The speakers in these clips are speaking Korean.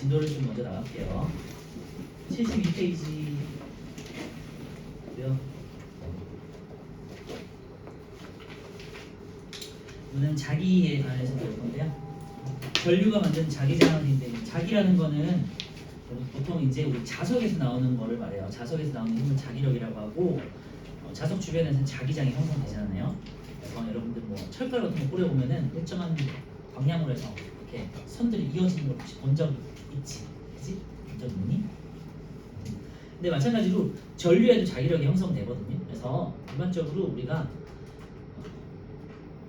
진도를 좀 먼저 나갈게요. 72페이지고요. 이거는 자기에 관해서 배울 건데요. 전류가 만든 자기장인데 자기라는 거는 보통 이제 우리 자석에서 나오는 거를 말해요. 자석에서 나오는 힘은 자기력이라고 하고 자석 주변에서는 자기장이 형성되잖아요. 그래서 여러분들 뭐 철가루 같은 거 뿌려보면은 일정한 방향으로 해서 이렇게 선들이 이어지는 걸 혹시 본 적 있지? 그치? 본 적 있니? 근데 마찬가지로 전류에도 자기력이 형성되거든요. 그래서 일반적으로 우리가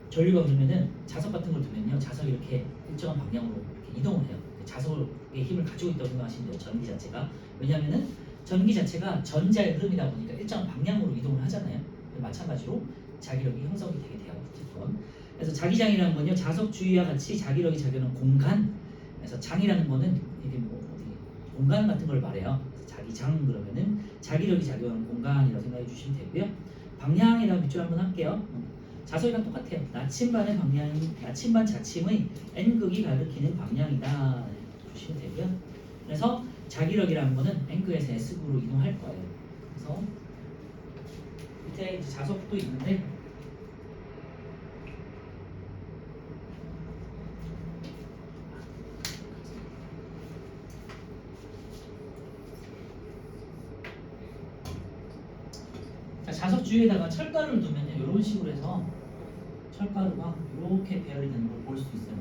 전류가 그러면은 자석 같은 걸 두면요, 자석이 이렇게 일정한 방향으로 이렇게 이동을 해요. 자석의 힘을 가지고 있다고 생각하시면 돼요. 전기 자체가. 왜냐하면은 전기 자체가 전자의 흐름이다 보니까 일정한 방향으로 이동을 하잖아요. 마찬가지로 자기력이 형성이 되게 돼요. 어쨌든. 그래서 자기장이라는 건요, 자석 주위와 같이 자기력이 작용하는 공간. 그래서 장이라는 거는 이게 뭐 어디 공간 같은 걸 말해요. 자기장 그러면은 자기력이 작용하는 공간이라고 생각해 주시면 되고요. 방향이라는 밑줄 한번 할게요. 자석이랑 똑같아요. 나침반의 방향, 나침반 자침의 N극이 가리키는 방향이다 주시면 되고요. 그래서 자기력이라는 거는 N극에서 S극으로 이동할 거예요. 그래서 밑에 이제 자석도 있는데 자, 자석 주위에다가 철가루를 두면요, 이런 식으로 해서 철가루가 이렇게 배열이 되는 걸 볼 수 있어요.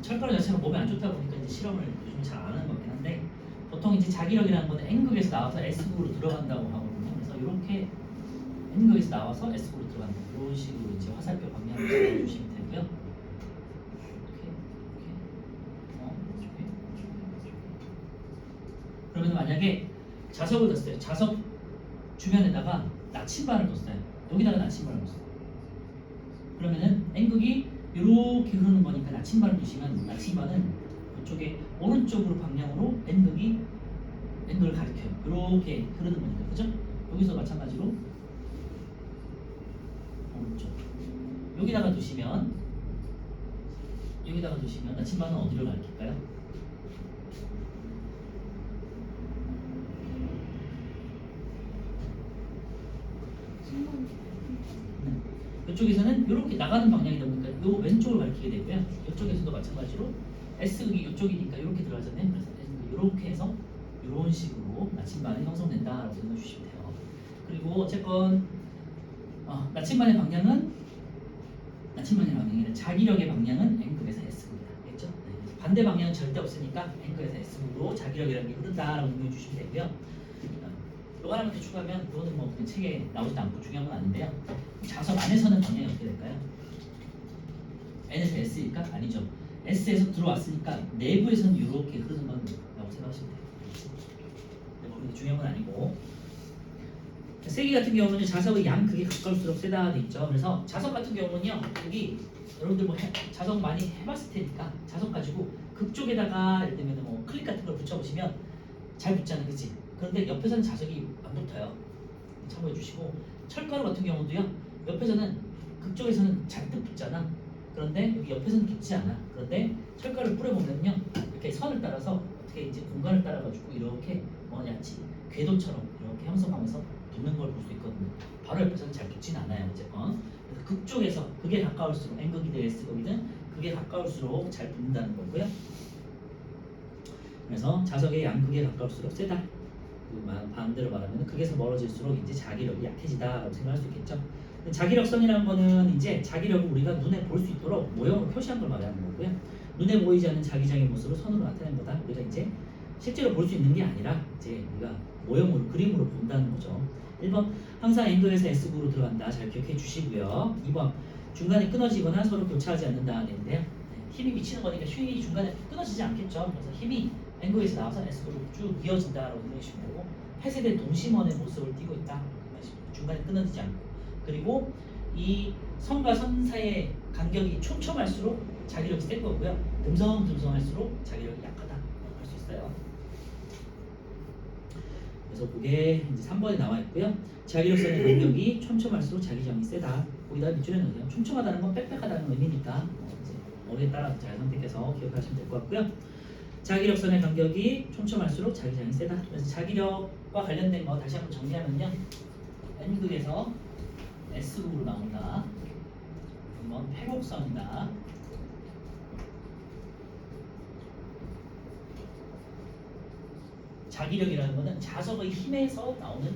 철가루 자체가 몸에 안 좋다 보니까 이제 실험을 요즘 잘 안 하는 것 같긴 한데, 보통 이제 자기력이라는 거는 N극에서 나와서 S극으로 들어간다고 하거든요. 그래서 이렇게 N극에서 나와서 S극으로 들어간다. 이런 식으로 이제 화살표 방향을 잡아주시면 되고요. 그러면 만약에 자석을 뒀어요. 자석 주변에다가 나침반을 뒀어요. 여기다가 나침반을 뒀어요. 그러면은 N극이 이렇게 흐르는 거니까 나침반을 두시면 나침반은 이쪽에 오른쪽으로 방향으로 N극을 가리켜요. 이렇게 흐르는 거니까, 그죠? 여기서 마찬가지로 오른쪽 여기다가 두시면 나침반은 어디로 가리킬까요? 이쪽에서는 이렇게 나가는 방향이다 보니까 요 왼쪽을 가리키게 되고요. 이쪽에서도 마찬가지로 S극이 이쪽이니까 이렇게 들어가잖아요. 그래서 이렇게 해서 이런 식으로 나침반이 형성된다라고 생각해 주시면 돼요. 그리고 어쨌건 나침반의 방향은 자기력의 방향은 N극에서 S극이다. 알겠죠? 네. 반대 방향은 절대 없으니까 N극에서 S극으로 자기력이라는 게 흐른다라고 생각해 주시면 되고요. 또 하나만 더 추가하면, 그거는 뭐 그냥 책에 나오지도 않고 중요한 건 아닌데요. 자석 안에서는 방향이 어떻게 될까요? N에서 S일까? 아니죠. S에서 들어왔으니까 내부에서는 이렇게 흐르는 거라고 생각하시면 돼요. 네, 뭐 그렇게 중요한 건 아니고. 세기 같은 경우는 자석의 양극에 가까울수록 세다 돼 있죠. 그래서 자석 같은 경우는요, 여기 여러분들 뭐 자석 많이 해봤을 테니까 자석 가지고 극쪽에다가 예를 들면 뭐 클립 같은 걸 붙여보시면 잘 붙잖아요, 그치? 그런데 옆에서는 자석이 안 붙어요. 참고해 주시고, 철가루 같은 경우도요, 옆에서는 극쪽에서는 잔뜩 붙잖아. 그런데 여기 옆에서는 붙지 않아. 그런데 철가루를 뿌려보면요, 이렇게 선을 따라서 어떻게 이제 공간을 따라가지고 이렇게 야채 궤도처럼 이렇게 형성하면서 붙는 걸 볼 수 있거든요. 바로 옆에서는 잘 붙진 않아요. 어쨌건 그래서 극쪽에서 그게 가까울수록 N극이든 S극이든 그게 가까울수록 잘 붙는다는 거고요. 그래서 자석의 양극에 가까울수록 세다. 반대로 말하면 극에서 멀어질수록 이제 자기력이 약해지다라고 생각할 수 있겠죠. 자기력선이라는 거는 이제 자기력을 우리가 눈에 볼 수 있도록 모형으로 표시한 걸 말하는 거고요. 눈에 보이지 않는 자기장의 모습을 선으로 나타낸 거다. 우리가 이제 실제로 볼 수 있는 게 아니라 이제 우리가 모형으로, 그림으로 본다는 거죠. 1번 항상 N극에서 S극으로 들어간다. 잘 기억해 주시고요. 2번 중간에 끊어지거나 서로 교차하지 않는다는 얘기인데요. 힘이 미치는 거니까 힘이 중간에 끊어지지 않겠죠. 그래서 힘이 N극에서 나와서 S극으로 쭉 이어진다라고 생각하시면 되고, 폐쇄된 동심원의 모습을 띠고 있다. 중간에 끊어지지 않고, 그리고 이 선과 선 사이의 간격이 촘촘할수록 자기력이 센 거고요. 듬성듬성할수록 자기력이 약하다 할 수 있어요. 그래서 그게 이제 3번에 나와 있고요. 자기력선의 간격이 촘촘할수록 자기장이 세다. 거기다 밑줄에 넣으세요. 촘촘하다는 건 빽빽하다는 의미니까 이제 어휘에 따라서 잘 선택해서 기억하시면 될 것 같고요. 자기력선의 간격이 촘촘할수록 자기장이 세다. 그래서 자기력과 관련된 거 다시 한번 정리하면요. N극에서 S극으로 나온다. 한번 회곡선이다. 자기력이라는 것은 자석의 힘에서 나오는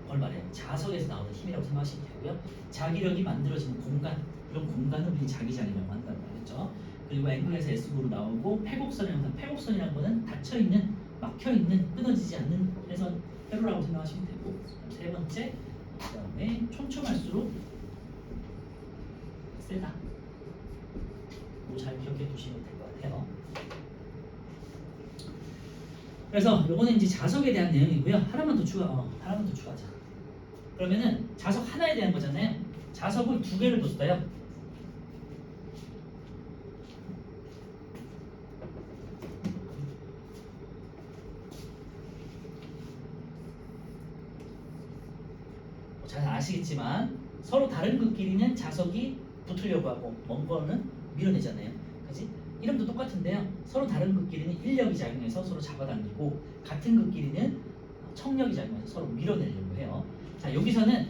걸 말해요. 자석에서 나오는 힘이라고 생각하시면 되고요. 자기력이 만들어지는 공간, 이런 공간을 우리 자기장이라고 한다고 말했죠. 그리고 N극에서 S극으로 나오고 폐곡선이라는 것은 닫혀있는, 막혀있는, 끊어지지 않는 그래서 회로라고 생각하시면 되고, 세 번째, 그 다음에 촘촘할수록 세다. 이거 잘 기억해 두시면 될 것 같아요. 그래서 요거는 이제 자석에 대한 내용이고요. 하나만 더 추가하자. 그러면은 자석 하나에 대한 거잖아요. 자석을 두 개를 뒀어요. 잘 아시겠지만 서로 다른 극끼리는 자석이 붙으려고 하고 먼 거는 밀어내잖아요. 그지? 이름도 똑같은데요. 서로 다른 극끼리는 인력이 작용해서 서로 잡아당기고 같은 극끼리는 청력이 작용해서 서로 밀어내려고 해요. 자, 여기서는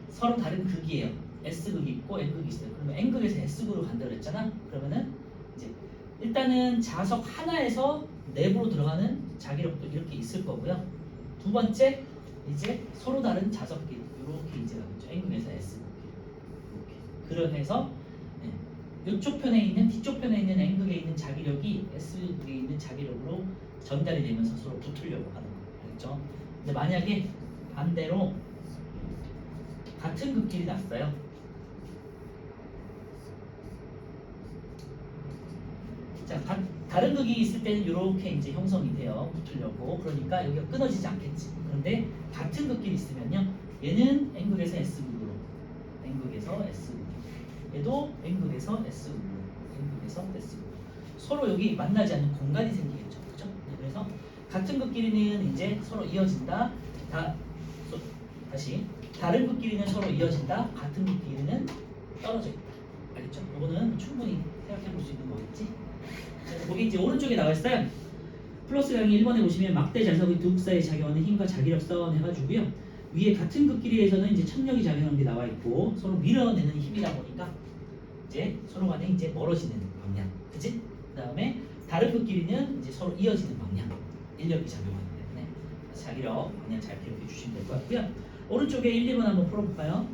서로 다른 극이에요. S극이 있고 N극이 있어요. 그러면 N극에서 S극으로 간다고 했잖아. 그러면은 이제 일단은 자석 하나에서 내부로 들어가는 자기력도 이렇게 있을 거고요. 두 번째 이제 서로 다른 자석끼리 이렇게 이제 가겠죠. N극에서 S극 이렇게. 그래서 이쪽 편에 있는 뒤쪽 편에 있는 N극에 있는 자기력이 S극에 있는 자기력으로 전달이 되면서 서로 붙으려고 하는 거예요. 알겠죠? 근데 만약에 반대로 같은 극끼리 났어요. 자, 다른 극이 있을 때는 이렇게 이제 형성이 돼요. 붙으려고. 그러니까 여기가 끊어지지 않겠지. 그런데 같은 극끼리 있으면요. 얘는 N극에서 S극으로, N극에서 S극. 얘도 N극에서 S극으로, N극에서 S극으로. 서로 여기 만나지 않는 공간이 생기겠죠. 그죠? 그래서 같은 극끼리는 이제 서로 이어진다. 다시 다른 극끼리는 서로 이어진다. 같은 극끼리는 떨어져 있다. 알겠죠? 이거는 충분히 생각해 볼 수 있는 거겠지? 거기 이제 오른쪽에 나와 있어요. 플러스 강의 1번에 보시면 막대 자석의 두 극 사이에 작용하는 힘과 자기력선 해가지고요. 위에 같은 극끼리에서는 이제 천력이 작용하는 게 나와 있고 서로 밀어내는 힘이다 보니까 이제 서로 간에 이제 멀어지는 방향, 그지? 그다음에 다른 극끼리는 이제 서로 이어지는 방향, 인력이 작용하기 때문에 자기력 방향 잘 기억해 주시면 될 것 같고요. 오른쪽에 1, 2번 한번 풀어볼까요?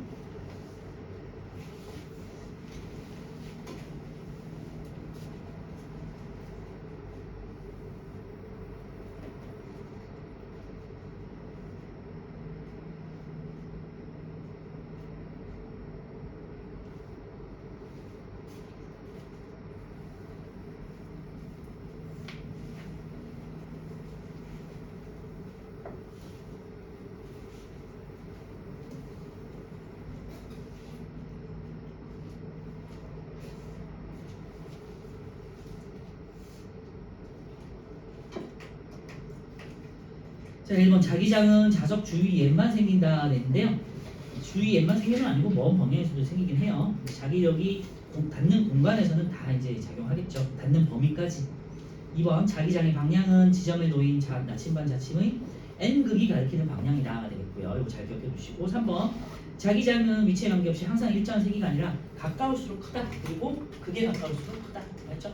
자, 1번 자기장은 자석 주위에만 생긴다 냈는데요. 주위에만 생기는 건 아니고 먼 방향에서도 생기긴 해요. 자기력이 닿는 공간에서는 다 이제 작용하겠죠. 닿는 범위까지. 2번 자기장의 방향은 지점에 놓인 나침반 자침의 N극이 가리키는 방향이다 되겠고요. 이거 잘 기억해 두시고 3번 자기장은 위치에 관계없이 항상 일정한 세기가 아니라 가까울수록 크다. 그리고 극에 가까울수록 크다. 맞죠?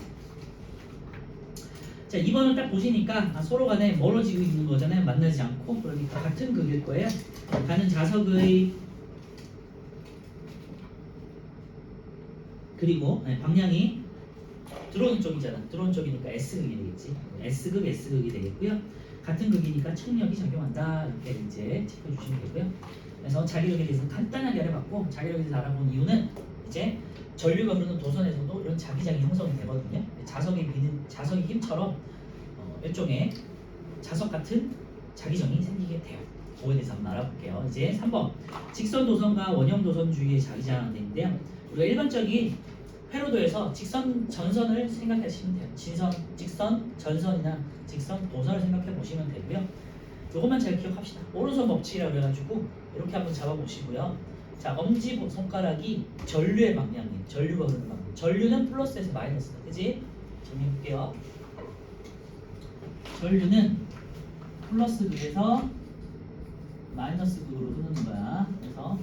자, 2번을 딱 보시니까 서로 간에 멀어지고 있는 거잖아요. 만나지 않고. 그러니까 같은 극일 거예요. 가는 자석의 그리고 방향이 들어오는 쪽이잖아. 들어오는 쪽이니까 S극이 되겠지. S극, S극이 되겠고요. 같은 극이니까 청력이 작용한다. 이렇게 이제 체크해 주시면 되고요. 그래서 자기력에 대해서 간단하게 알아봤고 자기력에 대해서 알아본 이유는 이제 전류가 흐르는 도선에서도 이런 자기장이 형성이 되거든요. 자석의 힘처럼 일종의 자석 같은 자기장이 생기게 돼요. 그거에 대해서 한번 알아볼게요. 이제 3번 직선 도선과 원형 도선 주위의 자기장인데요. 우리가 일반적인 회로도에서 직선 전선을 생각하시면 돼요. 직선 전선이나 직선 도선을 생각해 보시면 되고요. 이것만 잘 기억합시다. 오른손 법칙이라고 해가지고 이렇게 한번 잡아보시고요. 자, 엄지 손가락이 전류의 방향이에요. 전류가 흐르는 방향. 전류는 플러스에서 마이너스다. 그지? 정리해볼게요. 전류는 플러스 극에서 마이너스 극으로 흐르는 거야. 그래서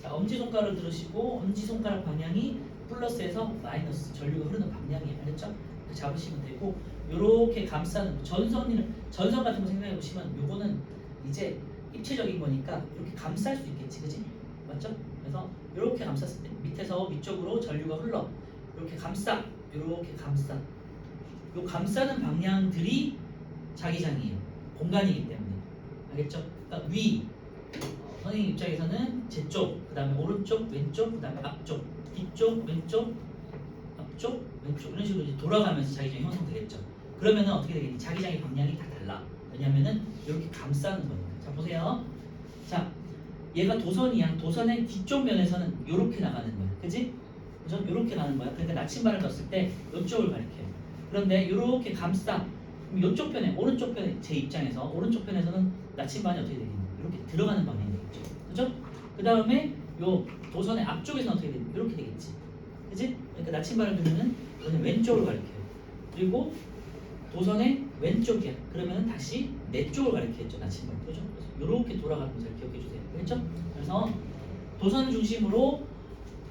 자, 엄지손가락을 들으시고 엄지손가락 방향이 플러스에서 마이너스 전류가 흐르는 방향이에요. 알겠죠? 잡으시면 되고 요렇게 감싸는 전선 같은 거 생각해 보시면 요거는 이제 입체적인 거니까 이렇게 감쌀 수 있겠지. 그지? 맞죠? 그래서 이렇게 감쌌을 때 밑에서 위쪽으로 전류가 흘러 이렇게 감싸 이렇게 감싸 요 감싸는 방향들이 자기장이에요. 공간이기 때문에. 알겠죠? 그러니까 선생님 입장에서는 제쪽, 그 다음에 오른쪽, 왼쪽, 그 다음에 앞쪽, 뒤쪽, 왼쪽, 앞쪽, 왼쪽 이런 식으로 이제 돌아가면서 자기장이 형성되겠죠. 그러면은 어떻게 되겠니? 자기장의 방향이 다 달라. 왜냐면은 이렇게 감싸는 거니까. 자 보세요. 자 얘가 도선이야. 도선의 뒤쪽 면에서는 이렇게 나가는 거야. 그지? 그죠? 이렇게 가는 거야. 그러니까 나침반을 넣었을 때 이쪽을 가리켜요. 그런데 이렇게 감싸. 그럼 이쪽 편에, 오른쪽 편에 제 입장에서 오른쪽 편에서는 나침반이 어떻게 되겠니? 이렇게 들어가는 방향이 되겠죠. 그죠? 그 다음에 요 도선의 앞쪽에서는 어떻게 되겠니? 이렇게 되겠지. 그지? 그러니까 나침반을 두면은 이거는 왼쪽을 가리켜요. 그리고 도선의 왼쪽이야. 그러면은 다시 내 쪽을 가리키겠죠. 나침반. 그죠? 그래서 이렇게 돌아가는 거 잘 기억해 주세요. 그렇죠? 그래서 도선을 중심으로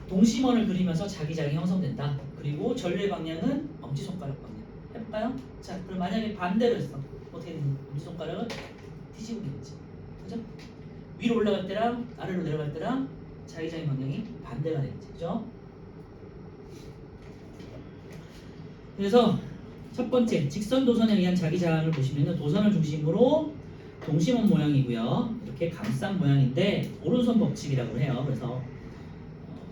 동심원을 그리면서 자기장이 형성된다. 그리고 전류의 방향은 엄지손가락 방향. 해볼까요? 자, 그럼 만약에 반대로 했어. 어떻게 되니? 엄지손가락을 뒤집으면 되겠지. 그죠? 위로 올라갈 때랑 아래로 내려갈 때랑 자기장의 방향이 반대가 되겠지. 그죠? 그래서 첫 번째 직선 도선에 의한 자기장을 보시면 도선을 중심으로 동심원 모양이고요. 이렇게 감싼 모양인데 오른손 법칙이라고 해요. 그래서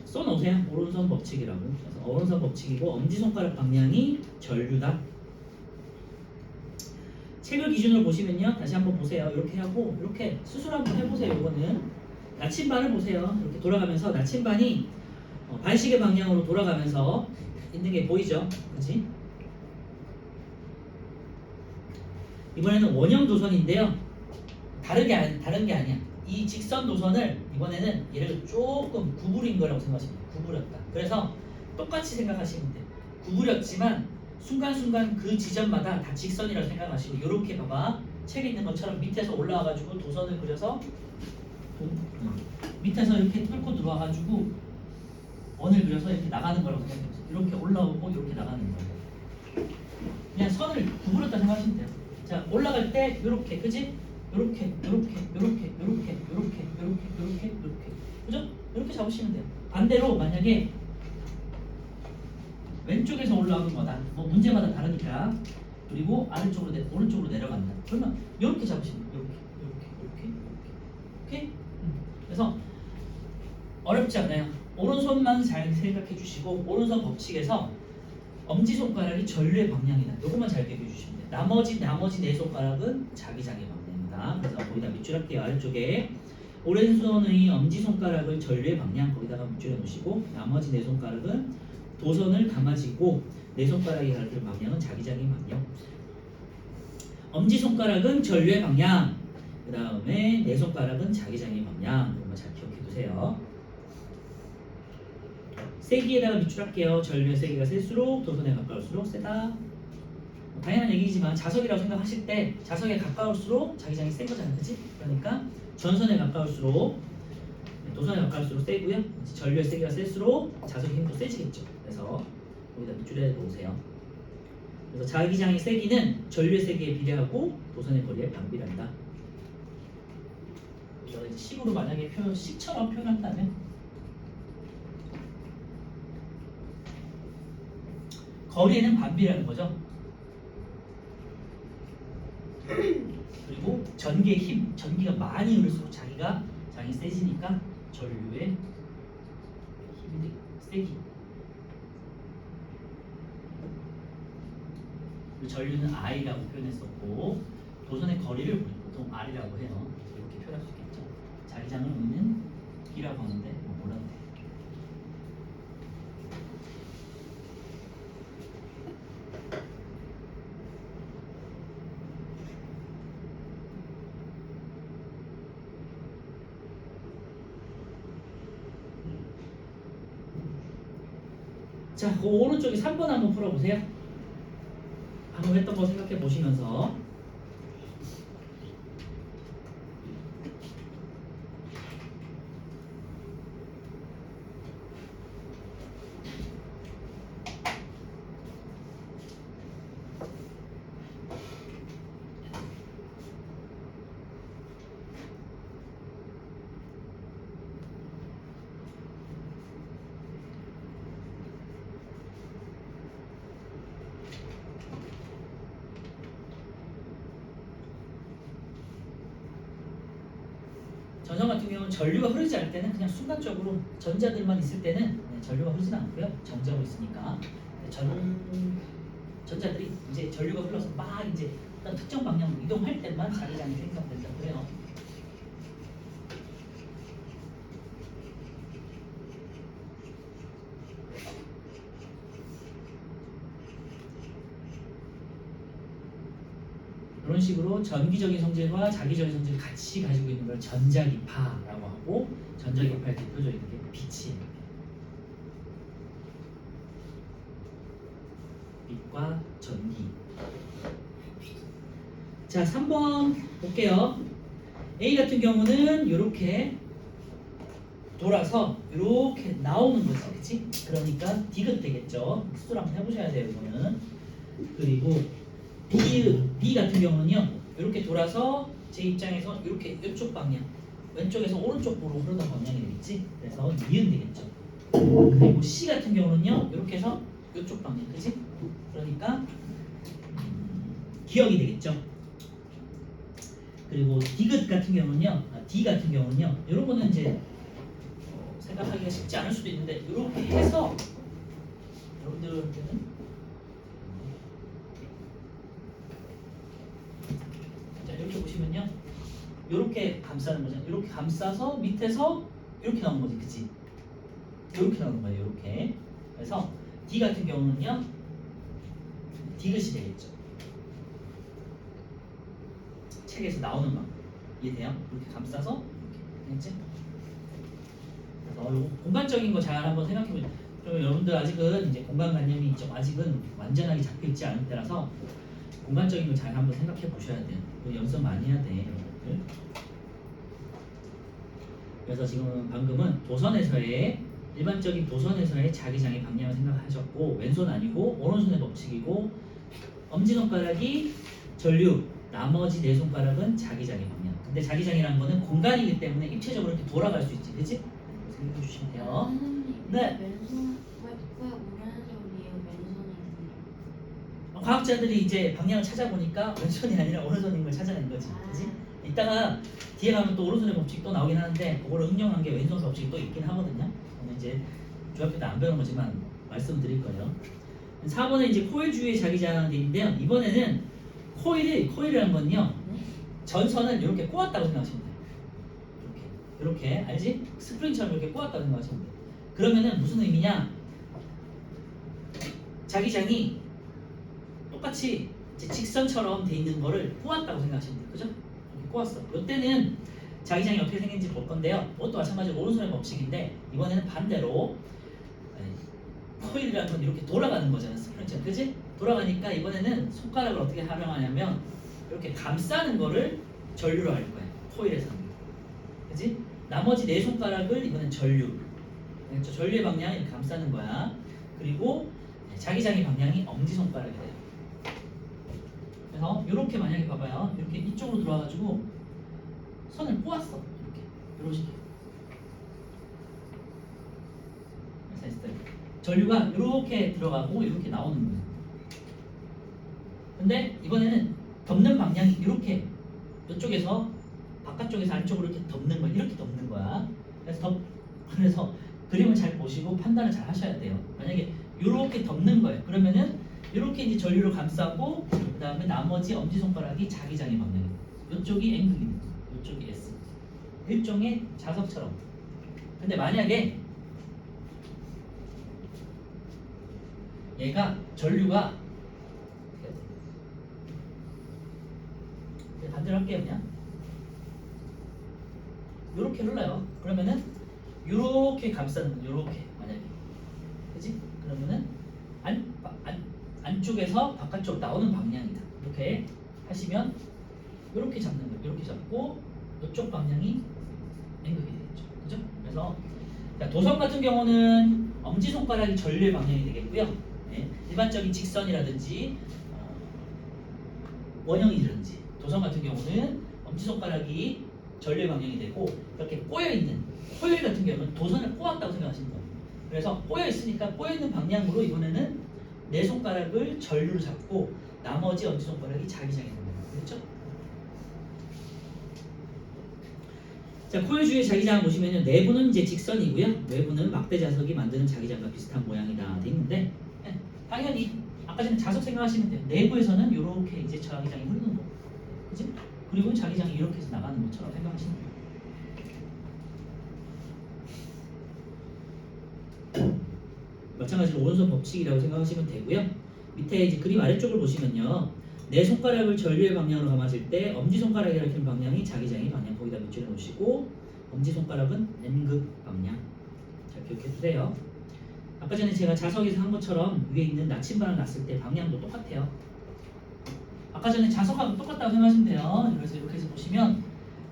써놓으세요. 오른손 법칙이라고. 그래서 오른손 법칙이고 엄지손가락 방향이 전류다. 책을 기준으로 보시면요. 다시 한번 보세요. 이렇게 하고 이렇게 수술 한번 해보세요. 이거는 나침반을 보세요. 이렇게 돌아가면서 나침반이 반시계 방향으로 돌아가면서 있는 게 보이죠? 그치? 이번에는 원형 도선인데요. 다른 게 아니야. 이 직선 도선을 이번에는 얘를 조금 구부린 거라고 생각하시면 돼요. 구부렸다. 그래서 똑같이 생각하시면 돼요. 구부렸지만 순간순간 그 지점마다 다 직선이라고 생각하시고 이렇게 봐봐. 책에 있는 것처럼 밑에서 올라와가지고 도선을 그려서 밑에서 이렇게 뚫고 들어와가지고 원을 그려서 이렇게 나가는 거라고 생각해보세요. 이렇게 올라오고 이렇게 나가는 거예요. 그냥 선을 구부렸다 생각하시면 돼요. 자, 올라갈 때 이렇게, 그지? 이렇게, 그죠? 이렇게 잡으시면 돼요. 반대로 만약에 왼쪽에서 올라오는 거다. 뭐 문제마다 다르니까. 그리고 아래쪽으로 오른쪽으로 내려간다. 그러면 이렇게 잡으시면 돼요. 이렇게. 오케이? 그래서 어렵지 않아요. 오른손만 잘 생각해 주시고 오른손 법칙에서 엄지손가락이 전류의 방향이다. 이것만 잘 기억해 주시면 돼요. 나머지 네 손가락은 자기장의 방향이다. 그래서 거기다 밑줄할게요. 아래쪽에 오른손의 엄지손가락을 전류의 방향 거기다가 밑줄해 놓으시고 나머지 네 손가락은 도선을 감아지고 네 손가락이 가르칠 방향은 자기장의 방향. 엄지손가락은 전류의 방향. 그 다음에 네 손가락은 자기장의 방향. 이것만 잘 기억해 두세요. 세기에다가 밑줄할게요. 전류의 세기가 셀수록 도선에 가까울수록 세다. 당연한 얘기지만 자석이라고 생각하실 때 자석에 가까울수록 자기장이 센 거잖아요. 그치? 그러니까 전선에 가까울수록 도선에 가까울수록 세고요. 전류의 세기가 셀수록 자석의 힘도 세지겠죠. 그래서 여기다 밑줄에 놓으세요. 그래서 자기장의 세기는 전류의 세기에 비례하고 도선의 거리에 반비례한다. 그래서 이제 식으로 만약에 식처럼 표현한다면 거리에는 반비례하는 거죠. 그리고 전기의 힘, 전기가 많이 흐를수록 장이 세지니까 전류의 힘이 세기. 전류는 I라고 표현했었고 도선의 거리를 보통 R이라고 해요. 이렇게 표현할 수 있겠죠. 자기장을 의미는 B라고 하는데 뭐라고 해요? 자, 그 오른쪽에 3번 한번 풀어보세요. 방금 했던 거 생각해 보시면서. 전선 같은 경우는 전류가 흐르지 않을 때는 그냥 순간적으로 전자들만 있을 때는 전류가 흐르지는 않고요. 정자로 있으니까 전자들이 이제 전류가 흘러서 막 이제 어떤 특정 방향으로 이동할 때만 자기장이 생성된다고 그래요. 이런 식으로 전기적인 성질과 자기적인 성질을 같이 가지고 있는 걸 전자기파라고 하고, 전자기파의 대표적인 게 빛이에요. 빛과 전기. 자, 3번 볼게요. A 같은 경우는 이렇게 돌아서 이렇게 나오는 거지, 그렇지? 그러니까 디귿 되겠죠. 수술 한번 해보셔야 돼요, 이거는. 그리고 B 같은 경우는요, 이렇게 돌아서 제 입장에서 이렇게 이쪽 방향, 왼쪽에서 오른쪽으로 흐르는 방향이 되겠지. 그래서 니은 되겠죠. 그리고 C 같은 경우는요, 이렇게 해서 이쪽 방향, 그지? 그러니까 기역이 되겠죠. 그리고 디귿 같은 경우는요, D 같은 경우는요, 이런 거는 이제 생각하기가 쉽지 않을 수도 있는데 이렇게 해서 여러분들한테는 자, 이렇게 보시면요, 이렇게 감싸는 거죠. 이렇게 감싸서 밑에서 이렇게 나오는 거지, 그치? 이렇게 나오는 거예요, 이렇게. 그래서 D 같은 경우는요, 디귿이 되겠죠. 책에서 나오는 막 이해돼요? 이렇게 감싸서 이렇게, 알겠지? 그래서 요거 공간적인 거 잘 한번 생각해보세요. 좀 여러분들 아직은 이제 공간관념이 좀 아직은 완전하게 잡혀 있지 않은 때라서 공간적인 거 잘 한번 생각해 보셔야 돼요. 연습 많이 해야 돼, 여러분들. 그래서 지금 방금은 도선에서의 일반적인 도선에서의 자기장의 방향을 생각하셨고, 왼손 아니고 오른손의 법칙이고, 엄지손가락이 전류, 나머지 네 손가락은 자기장의 방향. 근데 자기장이라는 거는 공간이기 때문에 입체적으로 이렇게 돌아갈 수 있지, 그치? 생각해 주시면 돼요. 선생님, 네. 왼손 왜 오른손이에요? 왼손이에요? 과학자들이 이제 방향을 찾아보니까 왼손이 아니라 오른손인 걸 찾아낸 거지, 그치? 이따가 뒤에 가면 또 오른손의 법칙이 또 나오긴 하는데, 그걸 응용한 게 왼손 법칙이 또 있긴 하거든요. 저는 이제 중학교 때 안 배운 거지만 말씀드릴 거예요. 4번에 이제 코일 주위의 자기장이 있는데요. 이번에는 코일이라는 건요, 전선을 이렇게 꼬았다고 생각하시면 돼요. 이렇게 알지? 스프링처럼 이렇게 꼬았다고 생각하시면 돼요. 그러면은 무슨 의미냐? 자기장이 똑같이 이제 직선처럼 돼 있는 거를 꼬았다고 생각하시면 돼요. 그죠? 이렇게 꼬았어. 이때는 자기장이 어떻게 생긴지 볼 건데요. 이것도 마찬가지로 오른손의 법칙인데, 이번에는 반대로 코일이라는 건 이렇게 돌아가는 거잖아, 스프링처럼. 그지? 돌아가니까 이번에는 손가락을 어떻게 활용하냐면 이렇게 감싸는 거를 전류로 할 거야, 코일에서는. 그지? 나머지 네 손가락을 이번엔 전류. 그렇죠? 전류의 방향을 이렇게 감싸는 거야. 그리고 자기장의 방향이 엄지손가락이 돼요. 그래서 이렇게 만약에 봐봐요. 이렇게 이쪽으로 들어와가지고 선을 꼬았어. 이렇게. 이런 식으로. 그래서 전류가 이렇게 들어가고 이렇게 나오는 거예요. 근데 이번에는 덮는 방향이 이렇게, 이쪽에서 바깥쪽에서 안쪽으로 이렇게 덮는 거야. 이렇게 덮는 거야. 그래서 그림을 잘 보시고 판단을 잘 하셔야 돼요. 만약에 이렇게 덮는 거예요. 그러면은 이렇게 이제 전류를 감싸고, 그 다음에 나머지 엄지손가락이 자기장의 방향이에요. 이쪽이 N극입니다. 이쪽이 S. 일종의 자석처럼. 근데 만약에 얘가 전류가 반대로 할게요. 그냥 이렇게 흘러요. 그러면은 이렇게 감싸는 거예요. 이렇게 만약에, 그지? 그러면은 안쪽에서 바깥쪽 나오는 방향이다. 이렇게 하시면 이렇게 잡는 거예요. 이렇게 잡고 이쪽 방향이 N극이 되겠죠. 그죠? 그래서 자, 도성 같은 경우는 엄지손가락이 전류의 방향이 되겠고요. 네, 일반적인 직선이라든지 원형이라든지 도성 같은 경우는 엄지손가락이 전류의 방향이 되고 이렇게 꼬여있는 호일 같은 경우는 도선을 꼬았다고 생각하시면 돼요. 그래서 꼬여있으니까 꼬여있는 방향으로 이번에는 내 손가락을 전류로 잡고 나머지 엄지손가락이 자기장에 됩니다. 그렇죠? 자, 코일 주위의 자기장을 보시면요. 내부는 이제 직선이고요. 외부는 막대 자석이 만드는 자기장과 비슷한 모양이다 돼 있는데 네, 당연히 아까 전에 자석 생각하시면 돼요. 내부에서는 이렇게 이제 자기장이 흐르는 거. 그지? 그리고 자기장이 이렇게 해서 나가는 것처럼 생각하시면 돼요. 마찬가지로 오른손 법칙이라고 생각하시면 되고요. 밑에 이제 그림 아래쪽을 보시면요. 내 손가락을 전류의 방향으로 감았을 때 엄지손가락이 가리키는 방향이 자기장의 방향 거기다 밑줄해 놓으시고 엄지손가락은 N극 방향. 자, 기억해 두세요. 아까 전에 제가 자석에서 한 것처럼 위에 있는 나침반을 놨을 때 방향도 똑같아요. 아까 전에 자석하고 똑같다고 생각하시면 돼요. 그래서 이렇게 해서 보시면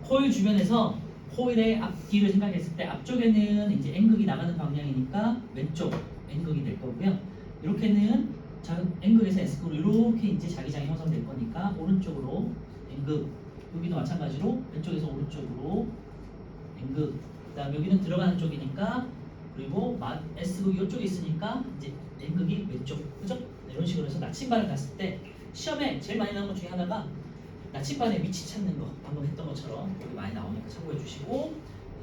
코일 주변에서 코일의 앞뒤를 생각했을 때 앞쪽에는 이제 N극이 나가는 방향이니까 왼쪽 N극이 될 거고요. 이렇게는 N극에서 S극으로 이렇게 이제 자기장이 형성될 거니까 오른쪽으로 N극, 여기도 마찬가지로 왼쪽에서 오른쪽으로 N극, 그다음 여기는 들어가는 쪽이니까 그리고 S극이 이쪽에 있으니까 이제 N극이 왼쪽, 그죠? 네, 이런 식으로 해서 나침반을 갔을 때 시험에 제일 많이 나오는 것 중에 하나가 나침반의 위치 찾는 거 방금 했던 것처럼 여기 많이 나오니까 참고해 주시고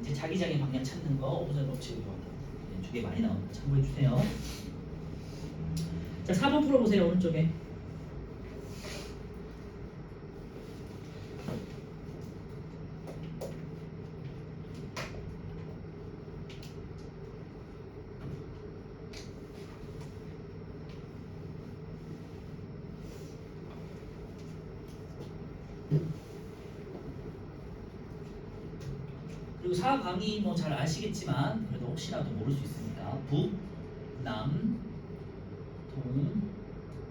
이제 자기장의 방향 찾는 거 오분의 법칙으로 두 개 많이 나오니까 참고해 주세요. 자, 4번 풀어보세요. 오른쪽에. 그리고 4강이 뭐 잘 아시겠지만 그래도 혹시라도 모를 수 있으니까 북, 남, 동,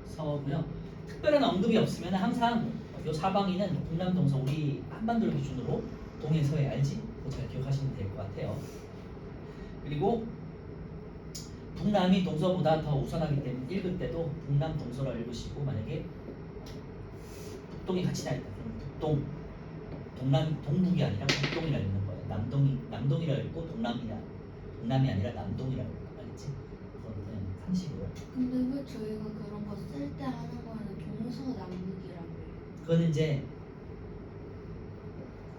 서고요. 특별한 언급이 없으면 항상 요 사방위는 북남 동서 우리 한반도를 기준으로 동해 서해 알지? 그거 잘 기억하시면 될 것 같아요. 그리고 북남이 동서보다 더 우선하기 때문에 읽을 때도 북남 동서로 읽으시고 만약에 북동이 같이 나있다 그러면 북동, 동북이 아니라 북동이라 읽는 거예요. 남동이라 읽고 동남이 아니라 남동이라고 읽는 거 알겠지? 그건 그냥 상식으로. 근데 왜 저희가 그런 거 쓸 때 하는 거는 동서남북이라고 해요? 그거는 이제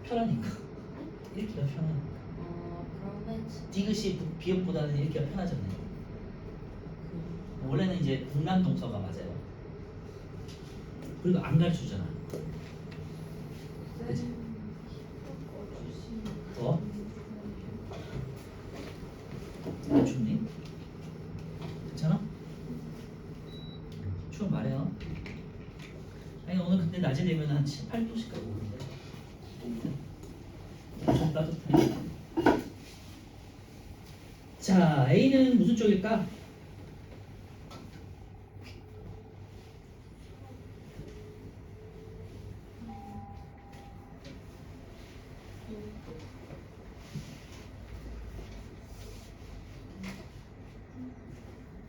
편하니까 읽기가 편하니까 그러면 디귿이 비읍보다는 읽기가 편하잖아요. 원래는 이제 북남 동서가 맞아요. 그리고 안 가르쳐주잖아. 그치? 더? 안 춥니? 괜찮아? 추워 말해요. 아니 오늘 근데 낮에 되면 한 7, 8도씩 가고 오는데 엄청 따뜻해. 자, A는 무슨 쪽일까?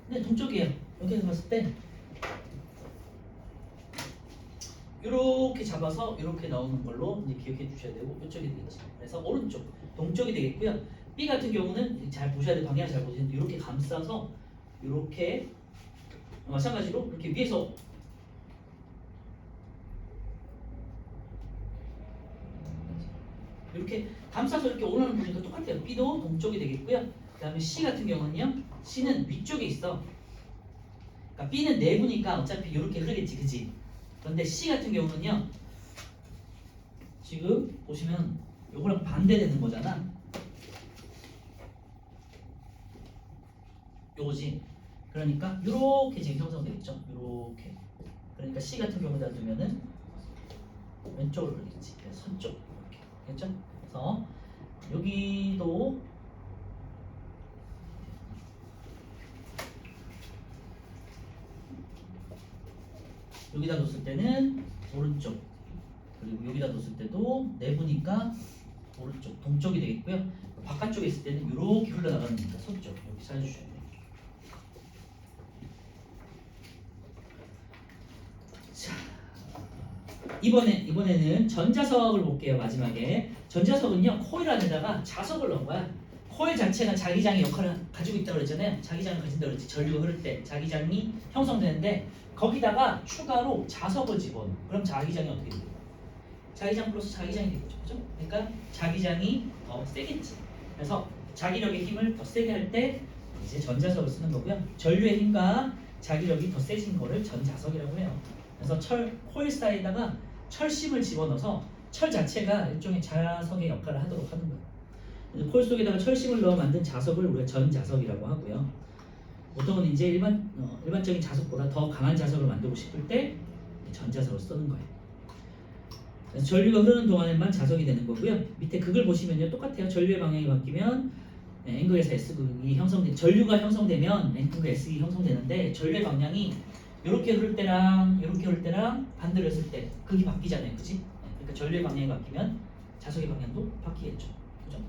네, 동쪽이에요. 여기서 봤을 때 이렇게 잡아서 이렇게 나오는 걸로 이제 기억해 주셔야 되고 이쪽이 되겠죠. 그래서 오른쪽, 동쪽이 되겠고요. B 같은 경우는 잘 보셔야 돼. 방향 잘 보시는데 이렇게 감싸서 이렇게 마찬가지로 이렇게 위에서 이렇게 감싸서 이렇게 오르는 분위기가 똑같아요. B도 동쪽이 되겠고요. 그 다음에 C 같은 경우는요. C는 위쪽에 있어. 그러니까 B는 내부니까 어차피 이렇게 흐르겠지, 그지? 그런데 C 같은 경우는요. 지금 보시면 요거랑 반대되는 거잖아. 요거지. 그러니까 이렇게 지금 형성되겠죠. 이렇게. 그러니까 C 같은 경우다 두면은 왼쪽으로 흐르겠지. 그래서 선쪽 이렇게. 됐죠? 그래서 여기도 여기다 뒀을 때는 오른쪽, 그리고 여기다 뒀을 때도 내부니까 오른쪽, 동쪽이 되겠고요. 바깥쪽에 있을 때는 이렇게 흘러나가는 겁니다. 서쪽 이렇게 찾아주셔야 돼요. 자, 이번에는 전자석을 볼게요. 마지막에 전자석은요 코일 안에다가 자석을 넣은 거야. 코일 자체가 자기장의 역할을 가지고 있다고 그랬잖아요. 자기장을 가진다고 그랬지. 전류가 흐를 때 자기장이 형성되는데 거기다가 추가로 자석을 집어넣어. 그럼 자기장이 어떻게 돼요? 자기장 플러스 자기장이 되겠죠. 그죠? 그러니까 자기장이 더 세겠지. 그래서 자기력의 힘을 더 세게 할 때 이제 전자석을 쓰는 거고요. 전류의 힘과 자기력이 더 세진 거를 전자석이라고 해요. 그래서 코일 사이에다가 철심을 집어넣어서 철 자체가 일종의 자석의 역할을 하도록 하는 거예요. 코일 속에다가 철심을 넣어 만든 자석을 우리가 전자석이라고 하고요. 보통은 이제 일반적인 자석보다 더 강한 자석을 만들고 싶을 때 전자석을 쓰는 거예요. 그래서 전류가 흐르는 동안에만 자석이 되는 거고요. 밑에 극을 보시면요 똑같아요. 전류의 방향이 바뀌면 N극에서 S극이 형성돼. 전류가 형성되면 N극과 S극이 형성되는데 전류의 방향이 이렇게 흐를 때랑 이렇게 흐를 때랑 반대로 했을 때 극이 바뀌잖아요, 그지? 그러니까 전류의 방향이 바뀌면 자석의 방향도 바뀌겠죠, 그죠?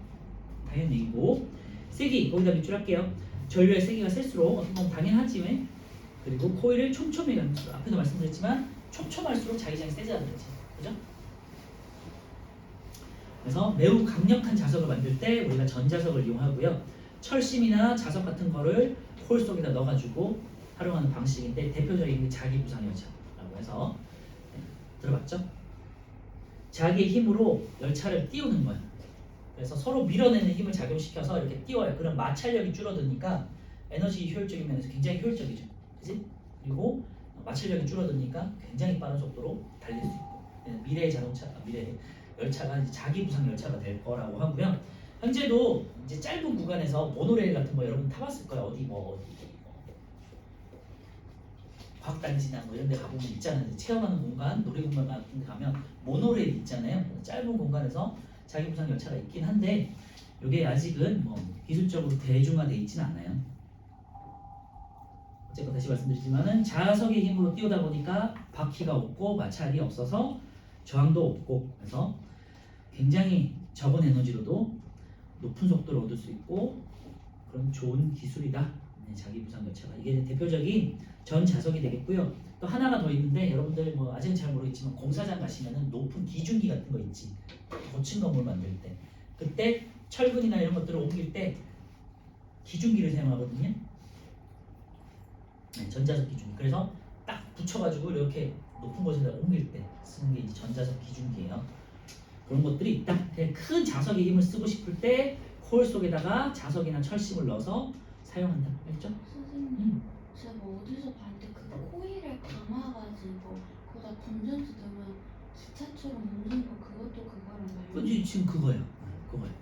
당연히 이고 세기 거기다 밑줄할게요. 전류의 세기가 셀수록 어떤 건 당연하지 왜? 그리고 코일을 촘촘히 갈수록 앞에도 말씀드렸지만 촘촘할수록 자기장이 세지다는 거지, 그죠? 그래서 매우 강력한 자석을 만들 때 우리가 전자석을 이용하고요. 철심이나 자석 같은 거를 코일 속에다 넣어가지고 활용하는 방식인데 대표적인 게 자기부상 열차라고 해서 들어봤죠? 자기의 힘으로 열차를 띄우는 거예요. 그래서 서로 밀어내는 힘을 작용시켜서 이렇게 띄워요. 그럼 마찰력이 줄어드니까 에너지 효율적인 면에서 굉장히 효율적이죠. 그지? 그리고 마찰력이 줄어드니까 굉장히 빠른 속도로 달릴 수 있고 미래의 열차가 이제 자기부상 열차가 될 거라고 하고요. 현재도 이제 짧은 구간에서 모노레일 같은 거 여러분 타봤을 거예요. 어디 과학단지나 뭐 이런 데 가보면 있잖아요. 체험하는 공간, 놀이공간 같은 데 가면 모노레일 있잖아요. 짧은 공간에서 자기부상 열차가 있긴 한데 이게 아직은 뭐 기술적으로 대중화되어 있지는 않아요. 어쨌건 다시 말씀드리지만은 자석의 힘으로 띄우다 보니까 바퀴가 없고 마찰이 없어서 저항도 없고 그래서 굉장히 적은 에너지로도 높은 속도를 얻을 수 있고 그런 좋은 기술이다. 자기부상 열차가 이게 대표적인 전자석이 되겠고요. 또 하나가 더 있는데 여러분들 뭐 아직은 잘 모르겠지만 공사장 가시면은 높은 기중기 같은 거 있지. 고층 건물 만들 때 그때 철근이나 이런 것들을 옮길 때 기중기를 사용하거든요. 전자석 기중기. 그래서 딱 붙여가지고 이렇게 높은 곳에다 옮길 때 쓰는 게 이제 전자석 기중기예요. 그런 것들이 있다. 큰 자석의 힘을 쓰고 싶을 때 코일 속에다가 자석이나 철심을 넣어서 사용한다. 알겠죠? 선생님, 제가 어디서 봤는데 그 코일을 감아가지고 거기다 건전지 넣으면 기차처럼 움직이는 거 그것도 그거랑 말이에요. 그지 지금 그거예요. 그거예요.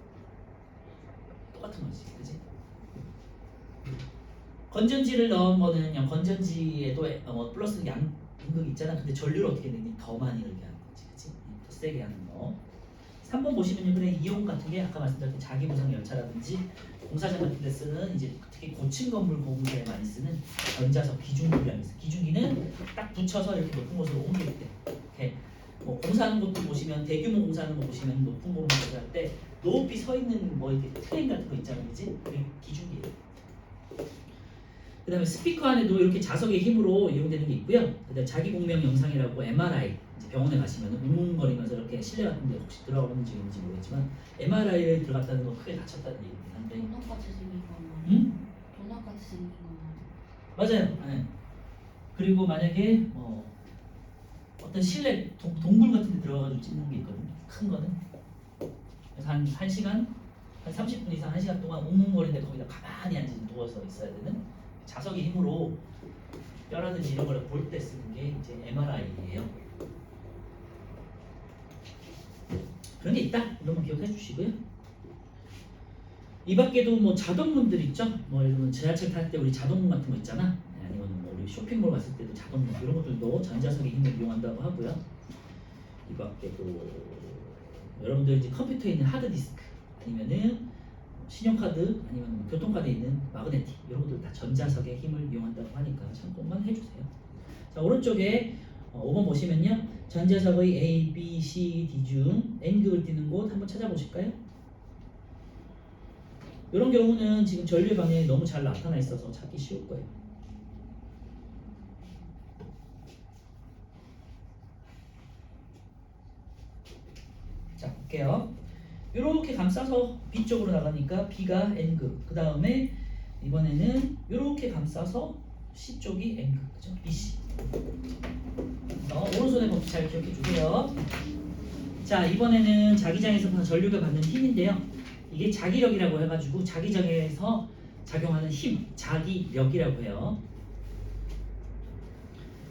똑같은 거지, 그지? 건전지를 넣은 거는 건전지에도 플러스 양극 있잖아. 근데 전류를 어떻게 내니 더 많이 이렇게 하는 거지, 그지? 더 세게 하는 거. 3번 보시면요, 그래 이용 같은 게 아까 말씀드렸던 자기부상 열차라든지 공사장 같은 데 쓰는 이제 특히 고층 건물 공사에 많이 쓰는 전자석 기중기라고 있어요. 기중기는 딱 붙여서 이렇게 높은 곳으로 옮길 때, 이렇게 뭐 공사하는 것도 보시면 대규모 공사하는 거 보시면 높은 공사 할 때 높이 서 있는 뭐 이렇게 트레인 같은 거 있잖아요, 그지? 그게 기중기예요. 그다음에 스피커 안에도 이렇게 자석의 힘으로 이용되는 게 있고요. 그다음에 자기 공명 영상이라고 MRI 이제 병원에 가시면 웅웅거리면서 이렇게 실내 같은데 혹시 들어가는지 모르겠지만 MRI에 들어갔다는 건 크게 다쳤다는 얘기긴 한데. 도넛같이 생긴 거나. 응? 도넛같이 생긴 거나. 맞아요. 네. 그리고 만약에 어떤 실내 동굴 같은 데 들어가가지고 찍는 게 있거든요. 큰 거는. 그래서 한 1시간, 한 30분 이상 1시간 동안 웅웅거리는데 거기다 가만히 앉아 누워서 있어야 되는 자석의 힘으로 뼈라든지 이런 걸 볼 때 쓰는 게 이제 MRI예요. 그런 게 있다. 이런 거 기억해 주시고요. 이 밖에도 뭐 자동문들 있죠. 뭐 예를 들면 지하철 탈 때 우리 자동문 같은 거 있잖아. 아니면 뭐 우리 쇼핑몰 갔을 때도 자동문 이런 것들도 전자석의 힘을 이용한다고 하고요. 이 밖에도 여러분들 이제 컴퓨터에 있는 하드디스크 아니면은 신용카드 아니면 교통카드에 있는 마그네틱 이런 것들 다 전자석의 힘을 이용한다고 하니까 참고만 해주세요. 자 오른쪽에 5번 보시면요. 전자석의 A, B, C, D 중 N극을 띠는 곳 한번 찾아보실까요? 이런 경우는 지금 전류의 방향이 너무 잘 나타나 있어서 찾기 쉬울 거예요. 자, 볼게요. 이렇게 감싸서 B 쪽으로 나가니까 B가 N극. 그 다음에 이번에는 이렇게 감싸서 C 쪽이 N극. 그죠? BC. 오른손의 법칙 잘 기억해 주세요. 자, 이번에는 자기장에서 전류가 받는 힘인데요. 이게 자기력이라고 해가지고 자기장에서 작용하는 힘, 자기력이라고 해요.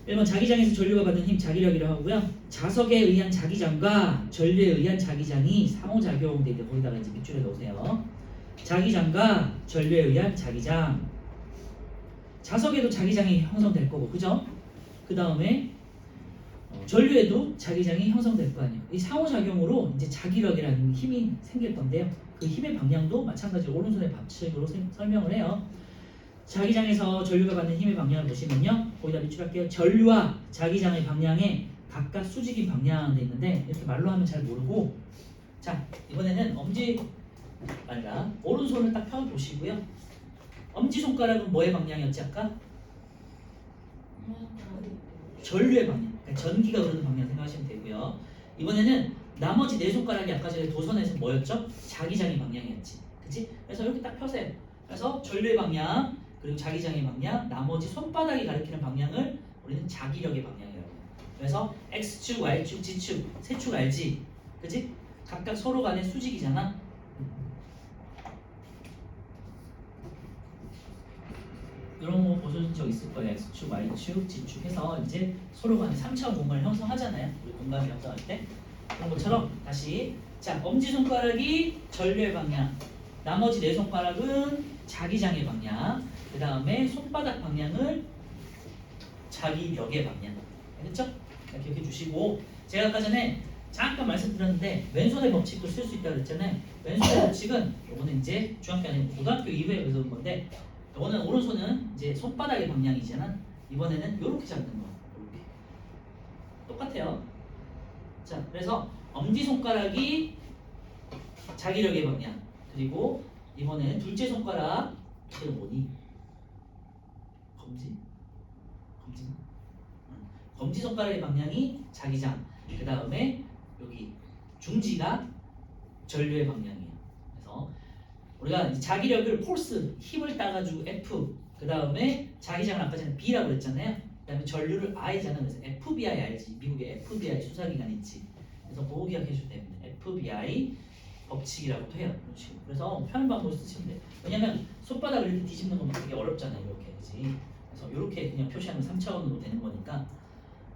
1번 자기장에서 전류가 받는 힘, 자기력이라고 하고요. 자석에 의한 자기장과 전류에 의한 자기장이 상호작용돼 있는데 거기다가 이제 밑줄에 넣으세요. 자기장과 전류에 의한 자기장. 자석에도 자기장이 형성될 거고, 그죠? 그 다음에 전류에도 자기장이 형성될 거 아니에요. 이 상호작용으로 이제 자기력이라는 힘이 생길 건데요. 그 힘의 방향도 마찬가지로 오른손의 법칙으로 설명을 해요. 자기장에서 전류가 받는 힘의 방향을 보시면요. 거기다 밑줄할게요. 전류와 자기장의 방향에 각각 수직인 방향 돼 있는데 이렇게 말로 하면 잘 모르고, 자, 이번에는 오른손을 딱 펴 보시고요. 엄지손가락은 뭐의 방향이었지 아까? 전류의 방향, 그러니까 전기가 흐르는 방향 생각하시면 되고요. 이번에는 나머지 네 손가락이 아까 전에 도선에서 뭐였죠? 자기장의 방향이었지, 그치? 그래서 이렇게 딱 펴세요. 그래서 전류의 방향, 그리고 자기장의 방향, 나머지 손바닥이 가리키는 방향을 우리는 자기력의 방향이라고 해요. 그래서 X축, Y축, Z축, 세 축 알지? 그치? 각각 서로 간의 수직이잖아. 이런 거 보신 적 있을 거예요. X축, Y축, Z축 해서 이제 서로 간에 3차원 공간을 형성하잖아요. 우리 공간을 형성할 때. 그런 것처럼 다시, 자, 엄지손가락이 전류의 방향, 나머지 네 손가락은 자기장의 방향, 그 다음에 손바닥 방향을 자기력의 방향. 알겠죠? 기억해 주시고, 제가 아까 전에 잠깐 말씀드렸는데 왼손의 법칙도 쓸 수 있다고 그랬잖아요. 왼손의 법칙은 요거는 이제 중학교 아니고 고등학교 이후에 배운 건데, 요거는 오른손은 이제 손바닥의 방향이잖아. 이번에는 요렇게 잡는 거야. 요렇게. 똑같아요. 자, 그래서 엄지손가락이 자기력의 방향, 그리고 이번에는 둘째 손가락, 이름 뭐니? 검지? 검지손가락의 방향이 자기장, 그 다음에 여기 중지가 전류의 방향이에요. 그래서 우리가 이 자기력을 포스, 힘을 따가지고 F, 그 다음에 자기장을 아까 전에 B라고 그랬잖아요. 그 다음에 전류를 I잖아. 그래서 FBI 알지? 미국의 FBI 수사기관 있지. 그래서 그거 기억해 주시면 됩니다. FBI 법칙이라고도 해요. 이런 식으로. 그래서 표현 방법을 쓰시면 돼요. 왜냐면 손바닥을 이렇게 뒤집는 건 되게 어렵잖아요. 이렇게, 그지? 그래서 이렇게 그냥 표시하면 3차원으로 되는 거니까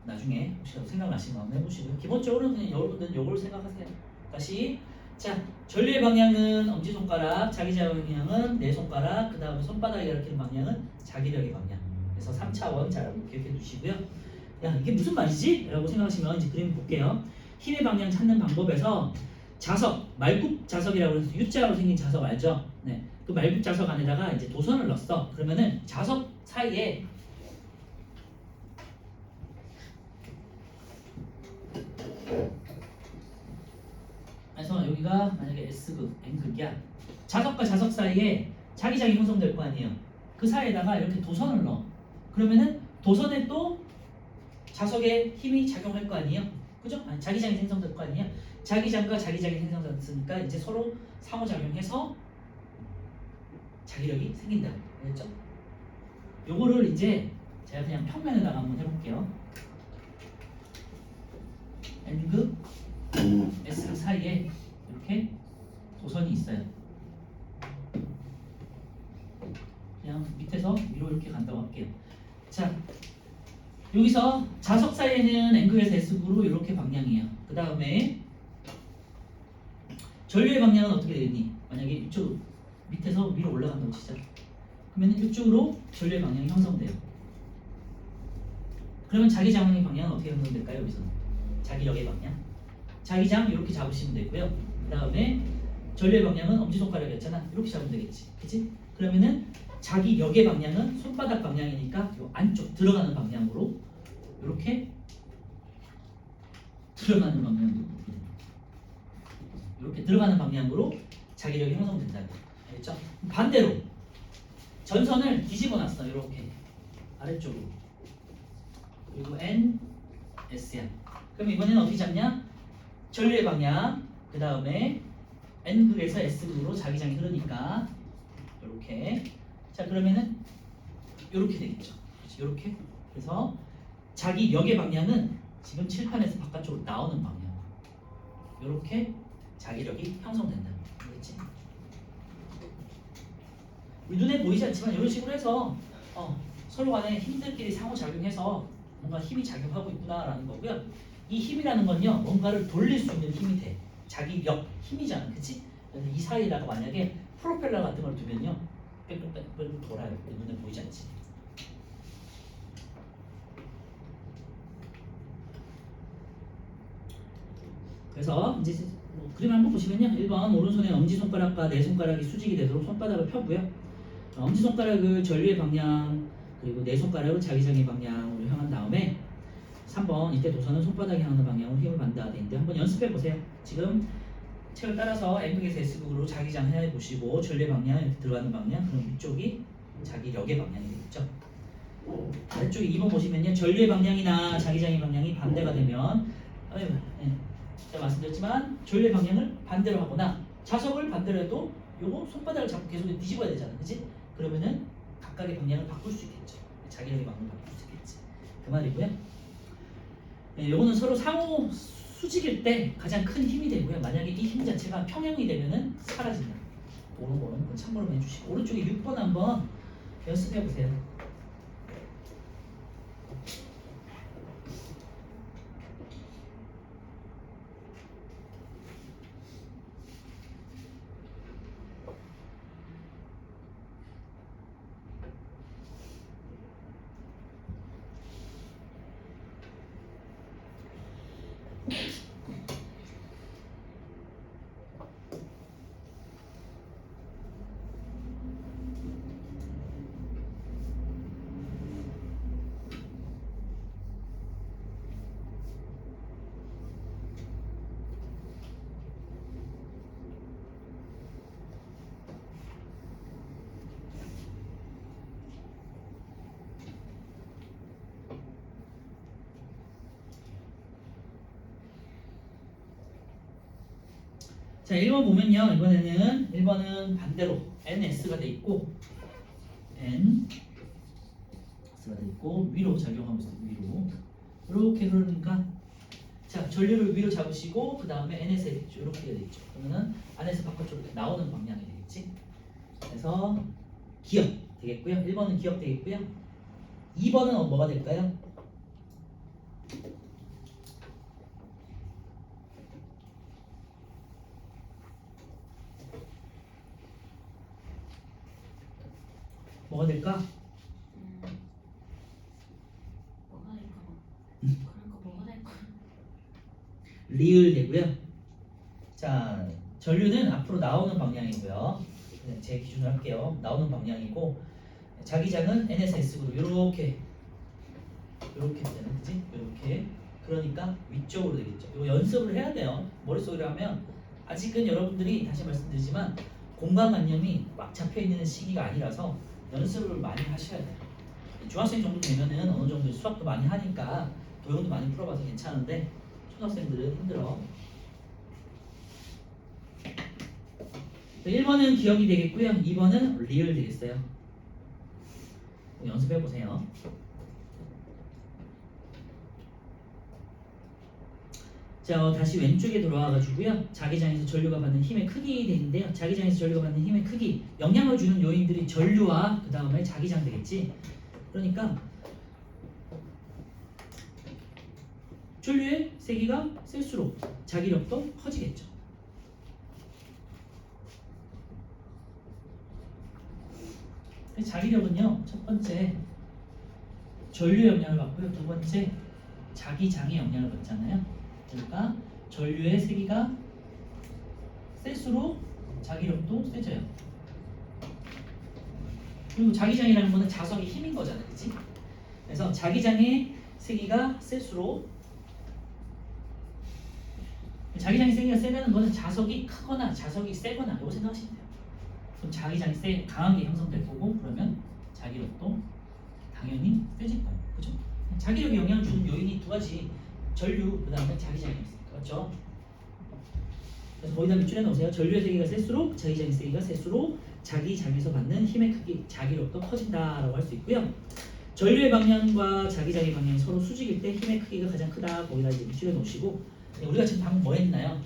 나중에 혹시라도 생각나시면 한번 해보시고요. 기본적으로 그냥 여러분들은 요걸 생각하세요. 다시, 자, 전류의 방향은 엄지손가락, 자기장 방향은 네 손가락, 그 다음에 손바닥이 가리키는 방향은 자기력의 방향. 그래서 3차원 잘 기억해 두시고요. 야, 이게 무슨 말이지? 라고 생각하시면 이제 그림 볼게요. 힘의 방향 찾는 방법에서 자석, 말굽 자석이라고 해서 U자로 생긴 자석 알죠? 네, 그 말굽 자석 안에다가 이제 도선을 넣었어. 그러면은 자석 사이에 그래서 여기가 만약에 S극, N극이야. 자석과 자석 사이에 자기장이 형성될 거 아니에요. 그 사이에다가 이렇게 도선을 넣어. 그러면은 도선에 또 자석에 힘이 작용할 거 아니에요. 그죠? 아니, 자기장이 생성될 거 아니에요. 자기장과 자기장이 생성됐으니까 이제 서로 상호작용해서 자기력이 생긴다. 알겠죠? 요거를 이제 제가 그냥 평면에다가 한번 해볼게요. N극, S극 사이에 이렇게 도선이 있어요. 그냥 밑에서 위로 이렇게 간다고 할게요. 자, 여기서 자석 사이에는 N극에서 S극으로 이렇게 방향이에요. 그 다음에 전류의 방향은 어떻게 되겠니? 만약에 이쪽 밑에서 위로 올라간다고 치자. 그러면 이쪽으로 전류의 방향이 형성돼요. 그러면 자기장의 방향은 어떻게 형성될까요? 여기서는 자기력의 방향. 자기장 이렇게 잡으시면 되고요. 그 다음에 전류의 방향은 엄지손가락이었잖아. 이렇게 잡으면 되겠지. 그치? 그러면은 자기력의 방향은 손바닥 방향이니까 요 안쪽 들어가는 방향으로 이렇게 들어가는 방향으로 어떻게 됩니까? 이렇게 들어가는 방향으로 자기력이 형성된다. 알겠죠? 반대로 전선을 뒤집어 놨어. 이렇게 아래쪽으로. 그리고 N, S야. 그럼 이번에는 어떻게 잡냐? 전류의 방향, 그 다음에 N극에서 S극으로 자기장이 흐르니까 이렇게. 자, 그러면은 이렇게 되겠죠. 그렇지, 이렇게. 그래서 자기력의 방향은 지금 칠판에서 바깥쪽으로 나오는 방향. 이렇게 자기력이 형성된다. 그렇지? 우리 눈에 보이지 않지만 이런 식으로 해서 서로 간에 힘들끼리 상호작용해서 뭔가 힘이 작용하고 있구나라는 거고요. 이 힘이라는 건요, 뭔가를 돌릴 수 있는 힘이 돼. 자기력, 힘이잖아, 그치? 그래서 이 사이에다가 만약에 프로펠러 같은 걸 두면요, 뺑뺑뺑뺑 돌아요. 눈에 보이지 않지? 그래서 이제 뭐 그림 한번 보시면요, 1번 오른손에 엄지손가락과 네 손가락이 수직이 되도록 손바닥을 펴고요. 엄지손가락을 전류의 방향, 그리고 네 손가락을 자기장의 방향으로 향한 다음에 3번 이때 도선은 손바닥이 향하는 방향으로 힘을 받는다 돼 있는데 한번 연습해 보세요. 지금 책을 따라서 N극에서 S극으로 자기장 해 보시고 전류의 방향 이렇게 들어가는 방향, 그럼 위쪽이 자기력의 방향이 되겠죠. 아래쪽에 2번 보시면요, 전류의 방향이나 자기장의 방향이 반대가 되면 제가 말씀드렸지만 전류의 방향을 반대로 하거나 자석을 반대로 해도 요거 손바닥을 잡고 계속 뒤집어야 되잖아, 그치? 그러면은 각각의 방향을 바꿀 수 있겠죠. 자기력의 방향을 바꿀 수 있겠지. 그 말이고요. 요거는 서로 상호 수직일 때 가장 큰 힘이 되고요. 만약에 이 힘 자체가 평형이 되면은 사라진다. 오는 거는 참고로 해주시고, 오른쪽에 6번 한번 연습해 보세요. 자, 1번 보면요, 이번에는 1번은 반대로 NS가 돼 있고 NS가 돼 있고 위로 작용하고 있어요. 위로 이렇게 흐르니까, 자, 전류를 위로 잡으시고 그 다음에 NS에 있죠. 이렇게 돼 있죠. 그러면은 안에서 바깥쪽으로 나오는 방향이 되겠지. 그래서 기역 되겠고요. 1번은 기역 되겠고요. 2번은 뭐가 될까요? 뭐가 될까? 뭐가 될까? 그러니까 뭐가 될까? 리을 되고요. 자, 전류는 앞으로 나오는 방향이고요. 제 기준으로 할게요. 나오는 방향이고, 자기장은 NSS로 이렇게 되는 거지? 이렇게. 그러니까 위쪽으로 되겠죠. 이거 연습을 해야 돼요. 머릿속으로 하면 아직은 여러분들이 다시 말씀드리지만 공간관념이 막 잡혀 있는 시기가 아니라서 연습을 많이 하셔야 돼요. 중학생 정도 되면은 어느 정도 수학도 많이 하니까 도형도 많이 풀어봐서 괜찮은데 초등학생들은 힘들어. 1번은 기억이 되겠고요. 2번은 리얼 되겠어요. 연습해 보세요. 자, 다시 왼쪽에 돌아와 가지고요. 자기장에서 전류가 받는 힘의 크기 되는데요. 자기장에서 전류가 받는 힘의 크기, 영향을 주는 요인들이 전류와 그 다음에 자기장 되겠지. 그러니까 전류의 세기가 셀수록 자기력도 커지겠죠. 자기력은요, 첫 번째 전류 영향을 받고요, 두 번째 자기장의 영향을 받잖아요. 그러니까 전류의 세기가 셀수록 자기력도 세져요. 그리고 자기장이라는 거는 자석의 힘인 거잖아요, 그렇지? 그래서 자기장의 세기가 셀수록 자기장이 세기가 세다는 것은 자석이 크거나 자석이 세거나 이거 생각하시면 돼요. 그럼 자기장이 강하게 형성될 거고 그러면 자기력도 당연히 세질 거예요. 그죠? 자기력에 영향을 주는 요인이 두 가지 전류 그 다음에 자기장이었어요. 맞죠? 그래서 거기다 밑줄에 넣으세요. 전류의 세기가 셀수록 자기장의 세기가 셀수록 자기장에서 받는 힘의 크기, 자기력도 커진다라고 할 수 있고요. 전류의 방향과 자기장의 방향이 서로 수직일 때 힘의 크기가 가장 크다. 거기다 이제 밑줄에 놓으시고 우리가 지금 방금 뭐 했나요?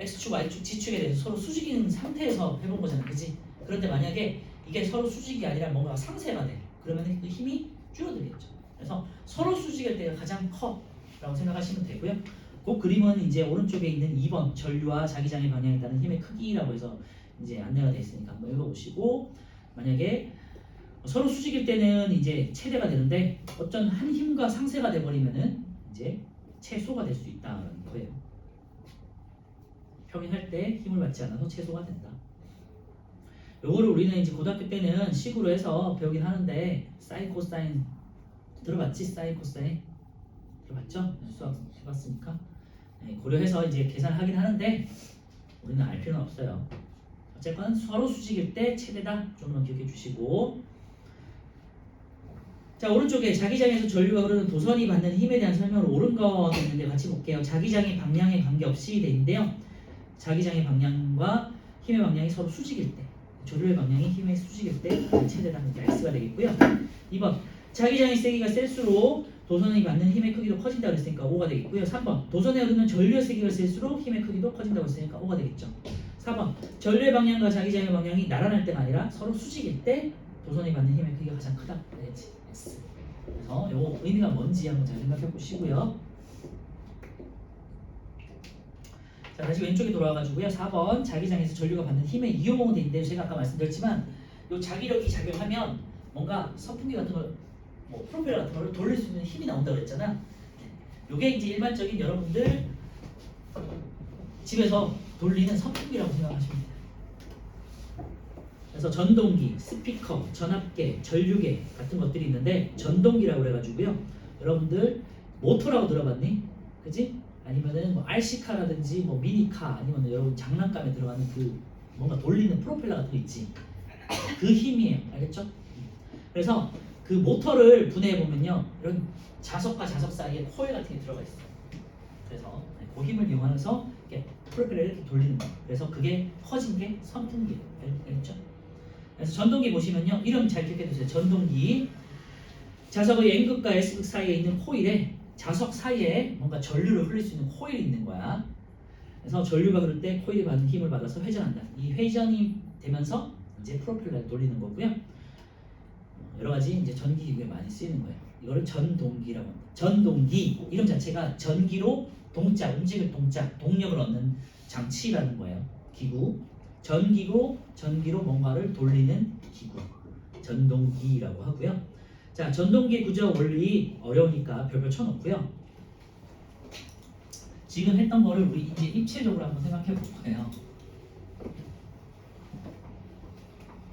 X축, Y축, G축에 대해서 서로 수직인 상태에서 해본 거잖아요. 그지? 그런데 만약에 이게 서로 수직이 아니라 뭔가 상쇄가 돼. 그러면 그 힘이 줄어들겠죠. 그래서 서로 수직일 때가 가장 커라고 생각하시면 되고요. 그 그림은 이제 오른쪽에 있는 2번 전류와 자기장의 방향에 따른 힘의 크기라고 해서 이제 안내가 되어 있으니까 한번 읽어보시고 만약에 서로 수직일 때는 이제 최대가 되는데 어떤 한 힘과 상쇄가 돼버리면은 이제 최소가 될 수 있다는 거예요. 평행할 때 힘을 받지 않아서 최소가 된다. 요거를 우리는 이제 고등학교 때는 식으로 해서 배우긴 하는데 사인 코사인 들어봤지? 사인 코사인 들어봤죠? 수학 해봤으니까 네, 고려해서 이제 계산을 하긴 하는데 우리는 알 필요는 없어요. 어쨌건 서로 수직일 때 최대다 좀만 기억해 주시고 자 오른쪽에 자기장에서 전류가 흐르는 도선이 받는 힘에 대한 설명을 옳은 거 있는데 같이 볼게요. 자기장의 방향에 관계없이 돼 있는데요. 자기장의 방향과 힘의 방향이 서로 수직일 때 전류의 방향이 힘의 수직일 때 최대다 X가 되겠고요. 2번 자기장의 세기가 셀수록 도선이 받는 힘의 크기도 커진다고 했으니까 O가 되겠고요. 3번 도선에 흐르는 전류의 세기가 셀수록 힘의 크기도 커진다고 했으니까 O가 되겠죠. 4번 전류의 방향과 자기장의 방향이 나란할 때가 아니라 서로 수직일 때 도선이 받는 힘의 크기가 가장 크다. 되겠지. X. 그래서 요 의미가 뭔지 한번 잘 생각해 보시고요. 자 다시 왼쪽에 돌아와가지고요. 4번 자기장에서 전류가 받는 힘의 이용호가 되는데 제가 아까 말씀드렸지만 요 자기력이 작용하면 뭔가 선풍기 같은 걸 뭐 프로펠러 같은 걸 돌릴 수 있는 힘이 나온다고 그랬잖아. 요게 이제 일반적인 여러분들 집에서 돌리는 선풍기라고 생각하시면 돼요. 그래서 전동기, 스피커, 전압계, 전류계 같은 것들이 있는데 전동기라고 그래가지고요. 여러분들 모터라고 들어봤니? 그지? 아니면은 뭐 RC카라든지 뭐 미니카 아니면 여러분 장난감에 들어가는 그 뭔가 돌리는 프로펠러 같은 거 있지. 그 힘이에요. 알겠죠? 그래서 그 모터를 분해해 보면요. 이런 자석과 자석 사이에 코일 같은 게 들어가 있어요. 그래서 그 힘을 이용해서 이렇게 프로펠러를 이렇게 돌리는 거예요. 그래서 그게 커진 게 선풍기예요. 알겠죠? 그래서 전동기 보시면요. 이름 잘 기억해 두세요. 전동기. 자석의 N극과 S극 사이에 있는 코일에 자석 사이에 뭔가 전류를 흘릴 수 있는 코일이 있는 거야. 그래서 전류가 흐를 때 코일이 받는 힘을 받아서 회전한다. 이 회전이 되면서 이제 프로펠러를 돌리는 거고요. 여러 가지 이제 전기 기구에 많이 쓰이는 거예요. 이거를 전동기라고 합니다. 전동기 이름 자체가 전기로 동작, 움직일 동작, 동력을 얻는 장치라는 거예요. 기구. 전기로 뭔가를 돌리는 기구. 전동기라고 하고요. 자, 전동기 구조 원리 어려우니까 별별 쳐놓고요. 지금 했던 거를 우리 이제 입체적으로 한번 생각해 볼 거예요.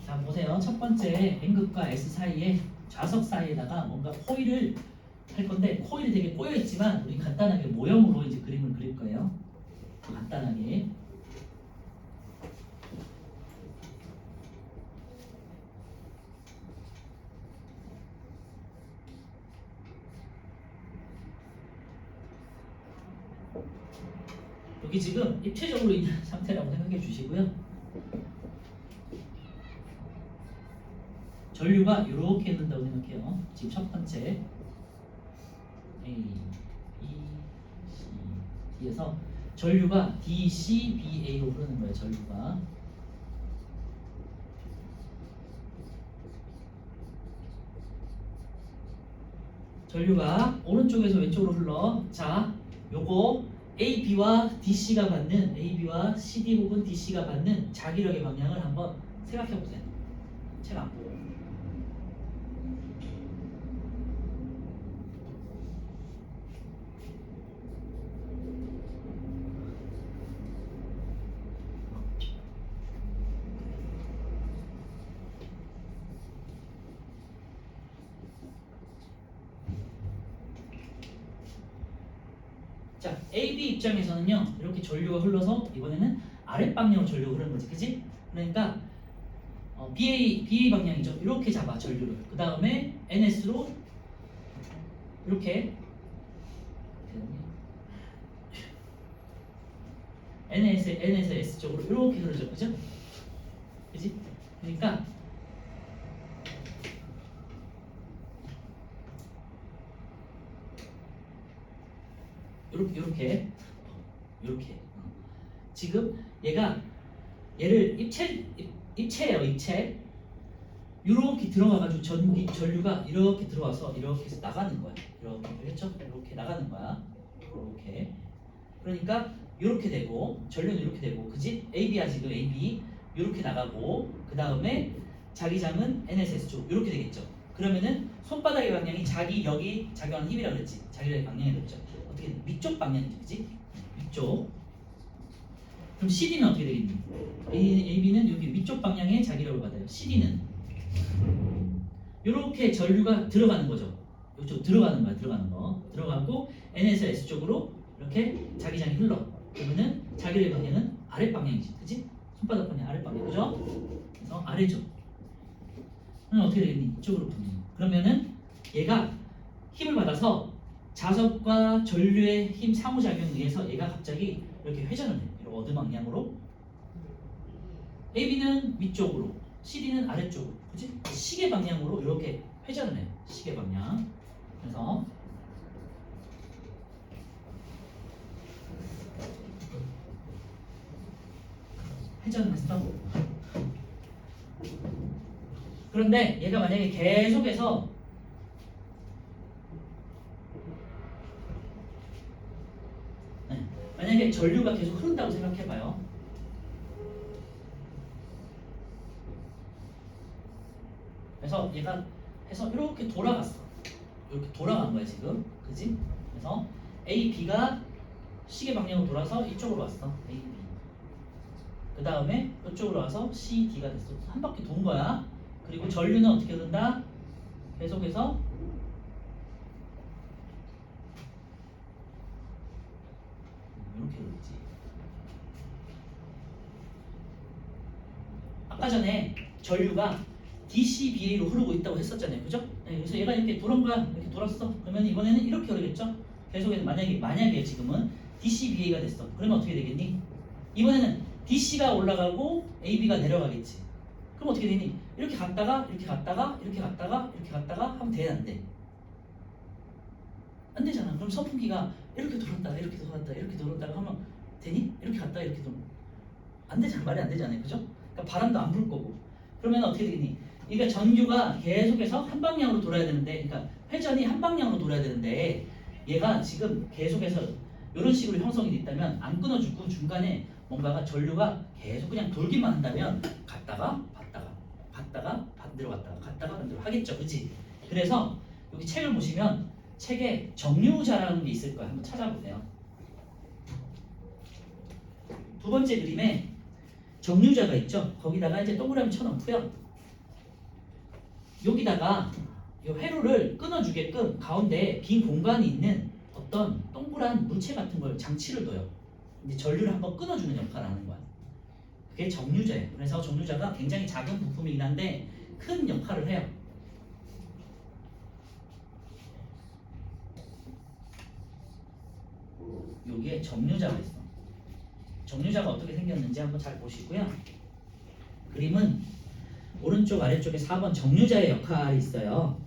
자, 보세요. 첫 번째 N극과 S 사이에 좌석 사이에다가 뭔가 코일을 할 건데 코일이 되게 꼬여 있지만 우리 간단하게 모형으로 이제 그림을 그릴 거예요. 간단하게. 여기 지금 입체적으로 있는 상태라고 생각해 주시고요. 전류가 이렇게 있는다고 생각해요. 지금 첫 번째 A, B, C, D에서 전류가 D, C, B, A로 흐르는 거예요. 전류가 오른쪽에서 왼쪽으로 흘러. 자, 요거 A, B와 DC가 받는 A, B와 CD 혹은 DC가 받는 자기력의 방향을 한번 생각해 보세요. 책 안 보고. 자, AB 입장에서는요. 이렇게 전류가 흘러서 이번에는 아랫 방향으로 전류가 흐르는 거지, 그지? 그러니까 BA 방향이죠. 이렇게 잡아 전류를. 그 다음에 NS로 이렇게 N에서 S 쪽으로 이렇게 흐르죠, 그죠? 그지? 그러니까 이렇게 지금 얘를 입체예요, 입체. 이렇게 들어가가지고 전류가 이렇게 들어와서 이렇게 해서 나가는 거야. 이렇게 알겠죠? 이렇게 나가는 거야. 이렇게. 그러니까 이렇게 되고 전류는 이렇게 되고, 그지? AB야 지금 AB 이렇게 나가고, 그 다음에 자기장은 NSS 쪽 이렇게 되겠죠. 그러면은 손바닥의 방향이 여기 작용하는 힘이라고 그랬지. 자기장의 방향이 그랬죠. 어떻게 돼? 위쪽 방향이지, 그지? 위쪽. 그럼 CD는 어떻게 되겠니? AB는 여기 위쪽 방향의 자기력을 받아요. CD는 이렇게 전류가 들어가는 거죠. 이쪽 들어가는 거야, 들어가는 거. 들어가고 N에서 S 쪽으로 이렇게 자기장이 흘러. 그러면은 자기력의 방향은 아랫 방향이지, 그지? 손바닥 방향 아랫 방향, 그죠? 그래서 아래죠. 그럼 어떻게 되겠니? 이쪽으로 보면. 그러면은 얘가 힘을 받아서 자석과 전류의 힘 상호작용에 의해서 얘가 갑자기 이렇게 회전을 해. 이렇게 어느 방향으로? AB는 위쪽으로, CD는 아래쪽으로, 그치? 시계 방향으로 이렇게 회전을 해요. 시계 방향. 그래서 회전을 했어. 그런데 얘가 만약에 계속해서 만약에 전류가 계속 흐른다고 생각해봐요. 그래서 얘가 해서 이렇게 돌아갔어. 이렇게 돌아간 거야 지금, 그지? 그래서 A, B가 시계 방향으로 돌아서 이쪽으로 왔어. A, B. 그 다음에 이쪽으로 와서 C, D가 됐어. 한 바퀴 돈 거야. 그리고 전류는 어떻게 흐른다? 계속해서 이렇게 흐르지. 아까 전에 전류가 DCBA로 흐르고 있다고 했었잖아요, 그죠? 네, 그래서 얘가 이렇게 돌은 거야. 이렇게 돌았어. 그러면 이번에는 이렇게 흐르겠죠? 계속해서 만약에 지금은 DCBA가 됐어. 그러면 어떻게 되겠니? 이번에는 DC가 올라가고 AB가 내려가겠지. 그럼 어떻게 되니? 이렇게 갔다가 이렇게 갔다가 이렇게 갔다가 이렇게 갔다가 하면 돼, 안 돼? 안 되잖아. 그럼 선풍기가 이렇게 돌았다가 이렇게 돌았다가 이렇게 돌았다가 하면 되니? 이렇게 갔다가 이렇게 돌면 안 되잖아. 말이 안 되잖아요, 그죠? 그러니까 바람도 안 불 거고. 그러면 어떻게 되니? 그러니까 전류가 계속해서 한 방향으로 돌아야 되는데, 그러니까 회전이 한 방향으로 돌아야 되는데, 얘가 지금 계속해서 이런 식으로 형성이 됐다면 안 끊어주고 중간에 뭔가가 전류가 계속 그냥 돌기만 한다면 갔다가 반대로 갔다가 반대로 하겠죠, 그렇지? 그래서 여기 책을 보시면 책에 정류자라는 게 있을 거예요. 한번 찾아보세요. 두 번째 그림에 정류자가 있죠. 거기다가 이제 동그라미 쳐놓고요. 여기다가 이 회로를 끊어주게끔 가운데 빈 공간이 있는 어떤 동그란 물체 같은 걸 장치를 둬요. 이제 전류를 한번 끊어주는 역할을 하는 거야. 그게 정류자예요. 그래서 정류자가 굉장히 작은 부품이긴 한데 큰 역할을 해요. 여기에 정류자가 있어. 정류자가 어떻게 생겼는지 한번 잘 보시고요. 그림은 오른쪽 아래쪽에 4번 정류자의 역할이 있어요.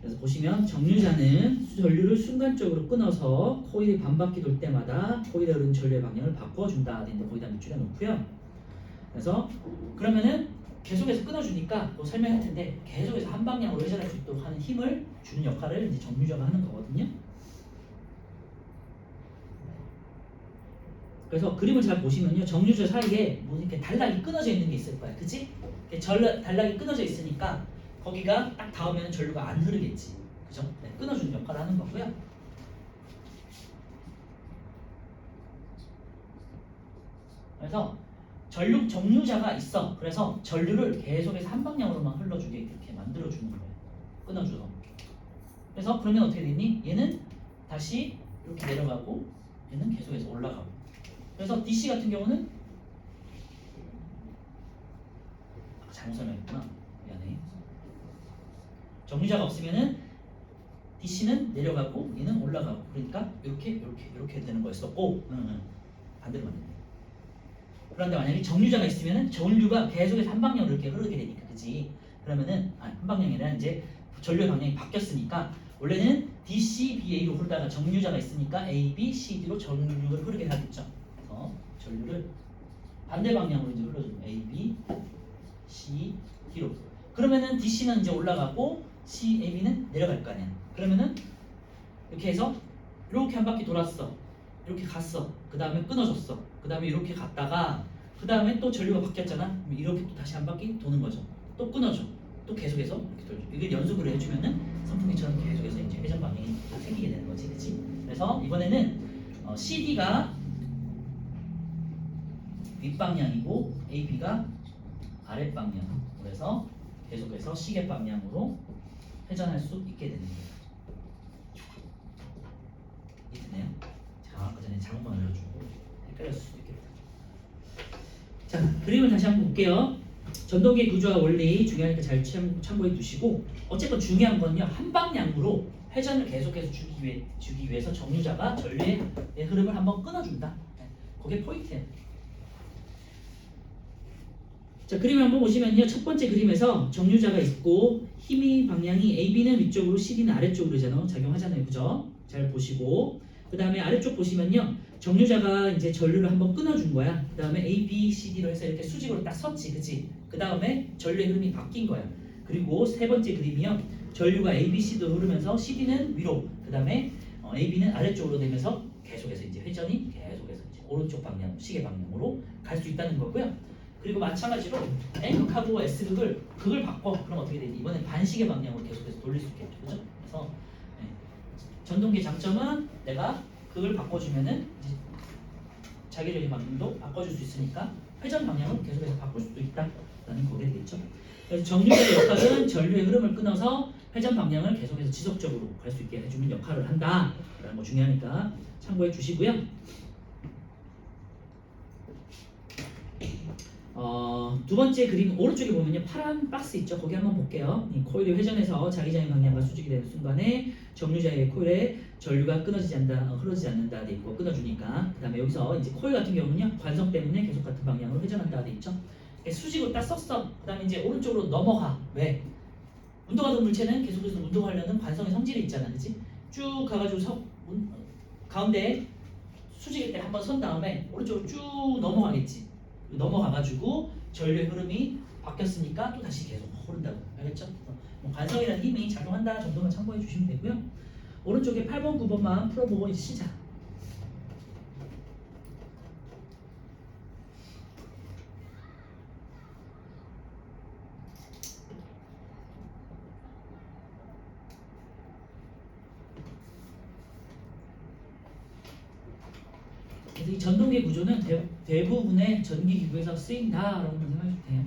그래서 보시면 정류자는 전류를 순간적으로 끊어서 코일이 반바퀴 돌 때마다 코일에 흐르는 전류의 방향을 바꿔준다. 근데 거기다 밑줄에 놓고요. 그래서 그러면은 계속해서 끊어주니까 또 설명할 텐데 계속해서 한 방향으로 회전할 수 있도록 하는 힘을 주는 역할을 이제 정류자가 하는 거거든요. 그래서 그림을 잘 보시면요, 정류자 사이에 뭐 이렇게 단락이 끊어져 있는 게 있을 거야, 그치? 단락이 끊어져 있으니까 거기가 딱 닿으면 전류가 안 흐르겠지, 그죠? 네, 끊어주는 역할을 하는 거고요. 그래서 정류자가 있어. 그래서 전류를 계속해서 한 방향으로만 흘러주게 이렇게 만들어주는 거예요. 끊어줘서. 그래서 그러면 어떻게 되니? 얘는 다시 이렇게 내려가고 얘는 계속해서 올라가고. 그래서 DC 같은 경우는 잘못 설명했구나. 미안해. 정류자가 없으면은 DC는 내려가고 얘는 올라가고. 그러니까 이렇게 되는 거였었고 반대로 맞네. 그런데 만약에 정류자가 있으면은 전류가 계속해서 한 방향으로 이렇게 흐르게 되니까, 그치? 그러면은 한 방향이라 이제 전류의 방향이 바뀌었으니까 원래는 DC, BA로 흐르다가 정류자가 있으니까 A, B, C, D로 전류를 흐르게 하겠죠. 그래서 전류를 반대 방향으로 이제 흘러주는 A, B, C, D로. 그러면은 DC는 이제 올라가고 C, A, B는 내려갈 거 아니야. 그러면은 이렇게 해서 이렇게 한 바퀴 돌았어. 이렇게 갔어. 그 다음에 끊어졌어. 그 다음에 이렇게 갔다가 그 다음에 또 전류가 바뀌었잖아. 그럼 이렇게 또 다시 한 바퀴 도는 거죠. 또 끊어져. 또 계속해서 이렇게 돌죠. 이게 연속으로 해주면은 선풍기처럼 계속해서 이제 회전 방향이 생기게 되는 거지, 그렇지? 그래서 이번에는 CD가 윗방향이고 AB가 아랫방향. 그래서 계속해서 시계 방향으로 회전할 수 있게 되는 거예요. 이해되네요? 제가 아까 전에 잘못 알려주고 헷갈렸을 수도 있겠다. 자, 그림을 다시 한번 볼게요. 전동기의 구조와 원리 중요하니까 잘 참고해 두시고, 어쨌건 중요한 건요, 한 방향으로 회전을 계속해서 주기 위해서 정류자가 전류의 흐름을 한번 끊어준다. 그게 포인트예요. 자, 그림을 한번 보시면요, 첫 번째 그림에서 정류자가 있고 힘이 방향이 AB는 위쪽으로 CD는 아래쪽으로 작용하잖아요, 그죠? 잘 보시고, 그 다음에 아래쪽 보시면요, 정류자가 이제 전류를 한번 끊어준 거야. 그 다음에 A, B, C, D로 해서 이렇게 수직으로 딱 섰지, 그치? 그 다음에 전류의 흐름이 바뀐 거야. 그리고 세 번째 그림이요, 전류가 A, B, C도 흐르면서 CD는 위로, 그 다음에 AB는 아래쪽으로 되면서 계속해서 이제 회전이 계속해서 이제 오른쪽 방향, 시계 방향으로 갈 수 있다는 거고요. 그리고 마찬가지로 N극하고 S극을 바꿔. 그럼 어떻게 되지? 이번엔 반시계 방향으로 계속해서 돌릴 수 있겠죠, 그죠? 그래서 전동기 장점은 내가 그걸 바꿔주면은 이제 자기적인 방향도 바꿔줄 수 있으니까 회전 방향을 계속해서 바꿀 수도 있다라는 거게 되겠죠. 그래서 정류자의 역할은 전류의 흐름을 끊어서 회전 방향을 계속해서 지속적으로 갈 수 있게 해주는 역할을 한다라는 거 중요하니까 참고해 주시고요. 두 번째 그림 오른쪽에 보면요, 파란 박스 있죠. 거기 한번 볼게요. 이 코일이 회전해서 자기장의 방향과 수직이 되는 순간에 정류자의 코일에 전류가 끊어지지 않는다, 흐르지 않는다 돼 있고 끊어주니까. 그 다음에 여기서 이제 코일 같은 경우는요, 관성 때문에 계속 같은 방향으로 회전한다 돼 있죠. 수직으로 딱 썼어. 그 다음에 이제 오른쪽으로 넘어가. 왜? 운동하던 물체는 계속해서 운동하려는 관성의 성질이 있잖아, 그렇지? 쭉 가가지고 가운데 수직일 때 한번 선 다음에 오른쪽으로 쭉 넘어가겠지. 넘어가가지고 전류의 흐름이 바뀌었으니까 또 다시 계속 흐른다고. 알겠죠? 관성이라는 힘이 작용한다 정도만 참고해 주시면 되고요. 오른쪽에 8번, 9번만 풀어보고 이제 시작. 그래서 이 전동기 구조는 대부분의 전기 기구에서 쓰인다라고 생각하셔도 돼요.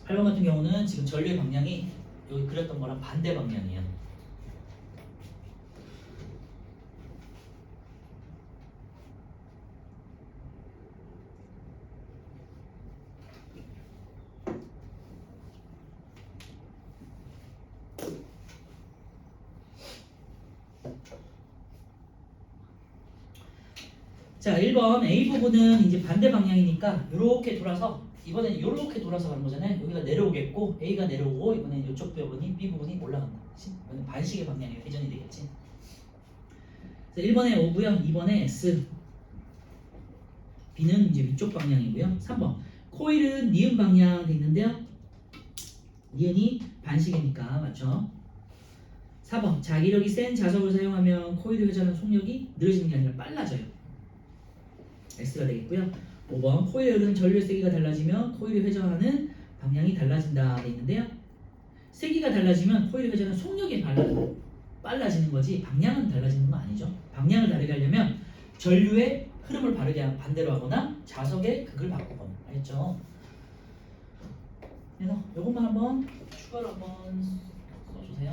팔 번 같은 경우는 지금 전류의 방향이 여기 그렸던 거랑 반대 방향이에요. 자, 1번 A 부분은 이제 반대 방향이니까 이렇게 돌아서 이번엔 이렇게 돌아서 가는 거잖아요. 여기가 내려오겠고 A가 내려오고 이번엔 이쪽 부분이 B 부분이 올라간다. 이번엔 반시계 방향의 회전이 되겠지. 그래서 1번에 O고요. 2번에 S. B는 이제 위쪽 방향이고요. 3번 코일은 니은 방향 돼 있는데요. 니은이 반시계니까 맞죠? 4번 자기력이 센 자석을 사용하면 코일의 회전은 속력이 느려지는 게 아니라 빨라져요. X가 되겠고요. 5번 코일의 흐르는 전류의 세기가 달라지면 코일이 회전하는 방향이 달라진다 돼 있는데요. 세기가 달라지면 코일의 회전은 속력이 빨라지는 거지 방향은 달라지는 건 아니죠. 방향을 다르게 하려면 전류의 흐름을 반대로 하거나 자석의 극을 바꾸거나. 알겠죠? 그래서 요것만 한번 추가로 한번 써주세요.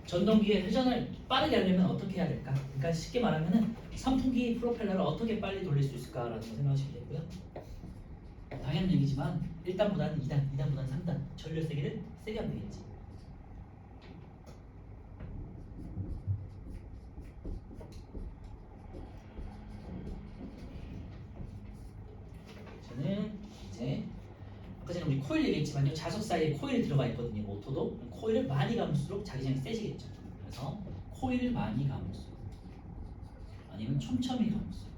전동기의 회전을 빠르게 하려면 어떻게 해야 될까? 그러니까 쉽게 말하면은 선풍기 프로펠러를 어떻게 빨리 돌릴 수 있을까라는 거 생각하시면 되고요. 당연한 얘기지만 1단보다는 2단, 2단보다는 3단 전류 세기를 세게 하면 되겠지. 저는 이제 아까 전에 우리 코일 얘기했지만요. 자석 사이에 코일이 들어가 있거든요. 모터도 코일을 많이 감을수록 자기장이 세지겠죠. 그래서 코일을 많이 감을수록 아니면 촘촘히 감을수록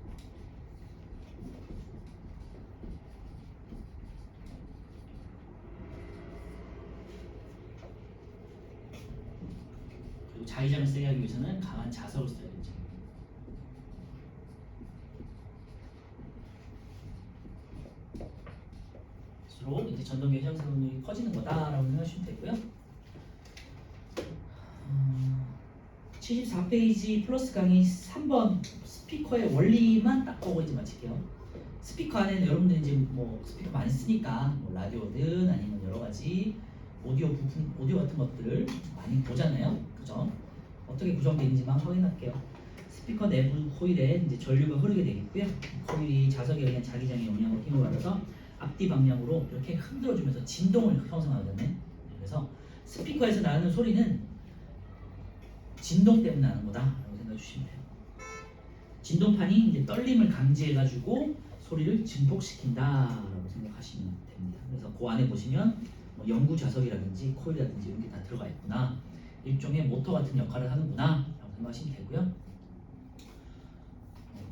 그리고 자기장을 세게 하기 위해서는 강한 자석을 써야겠죠. 수록 이제 전동기 회전성이 커지는 거다라고 생각하시면 되고요. 74페이지 플러스 강의 3번 스피커의 원리만 딱 보고 이제 마칠게요. 스피커 안에는 여러분들이 이제 뭐 스피커 많이 쓰니까 뭐 라디오든 아니면 여러 가지 오디오 부품, 오디오 같은 것들을 많이 보잖아요. 그죠? 어떻게 구성되어 있는지만 확인할게요. 스피커 내부 코일에 이제 전류가 흐르게 되겠고요. 코일이 자석에 의한 자기장의 영향으로 힘을 받아서 앞뒤 방향으로 이렇게 흔들어주면서 진동을 형성하거든요. 그래서 스피커에서 나는 소리는 진동 때문에 나는 거다라고 생각해 주시면 돼요. 진동판이 이제 떨림을 감지해가지고 소리를 증폭시킨다라고 생각하시면 됩니다. 그래서 그 안에 보시면 뭐 연구 자석이라든지 코일이라든지 이런 게 다 들어가 있구나. 일종의 모터 같은 역할을 하는구나 라고 생각하시면 되고요.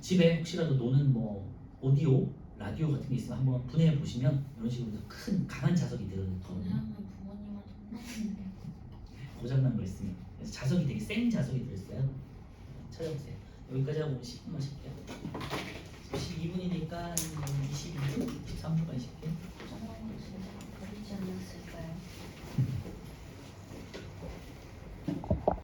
집에 혹시라도 노는 뭐 오디오, 라디오 같은 게 있으면 한번 분해해 보시면 이런 식으로 큰 강한 자석이 들어있거든요. 그냥 부모님한테 혼나는데. 고장난 거 있으면. 그래서 자석이 되게 센 자석이 들어있어요. 찾아보세요. 여기까지 하고 10분 마실게요. 12분이니까 22분, 23분까지 쉴게요. 저런 거 진짜 버리지 않았을까요?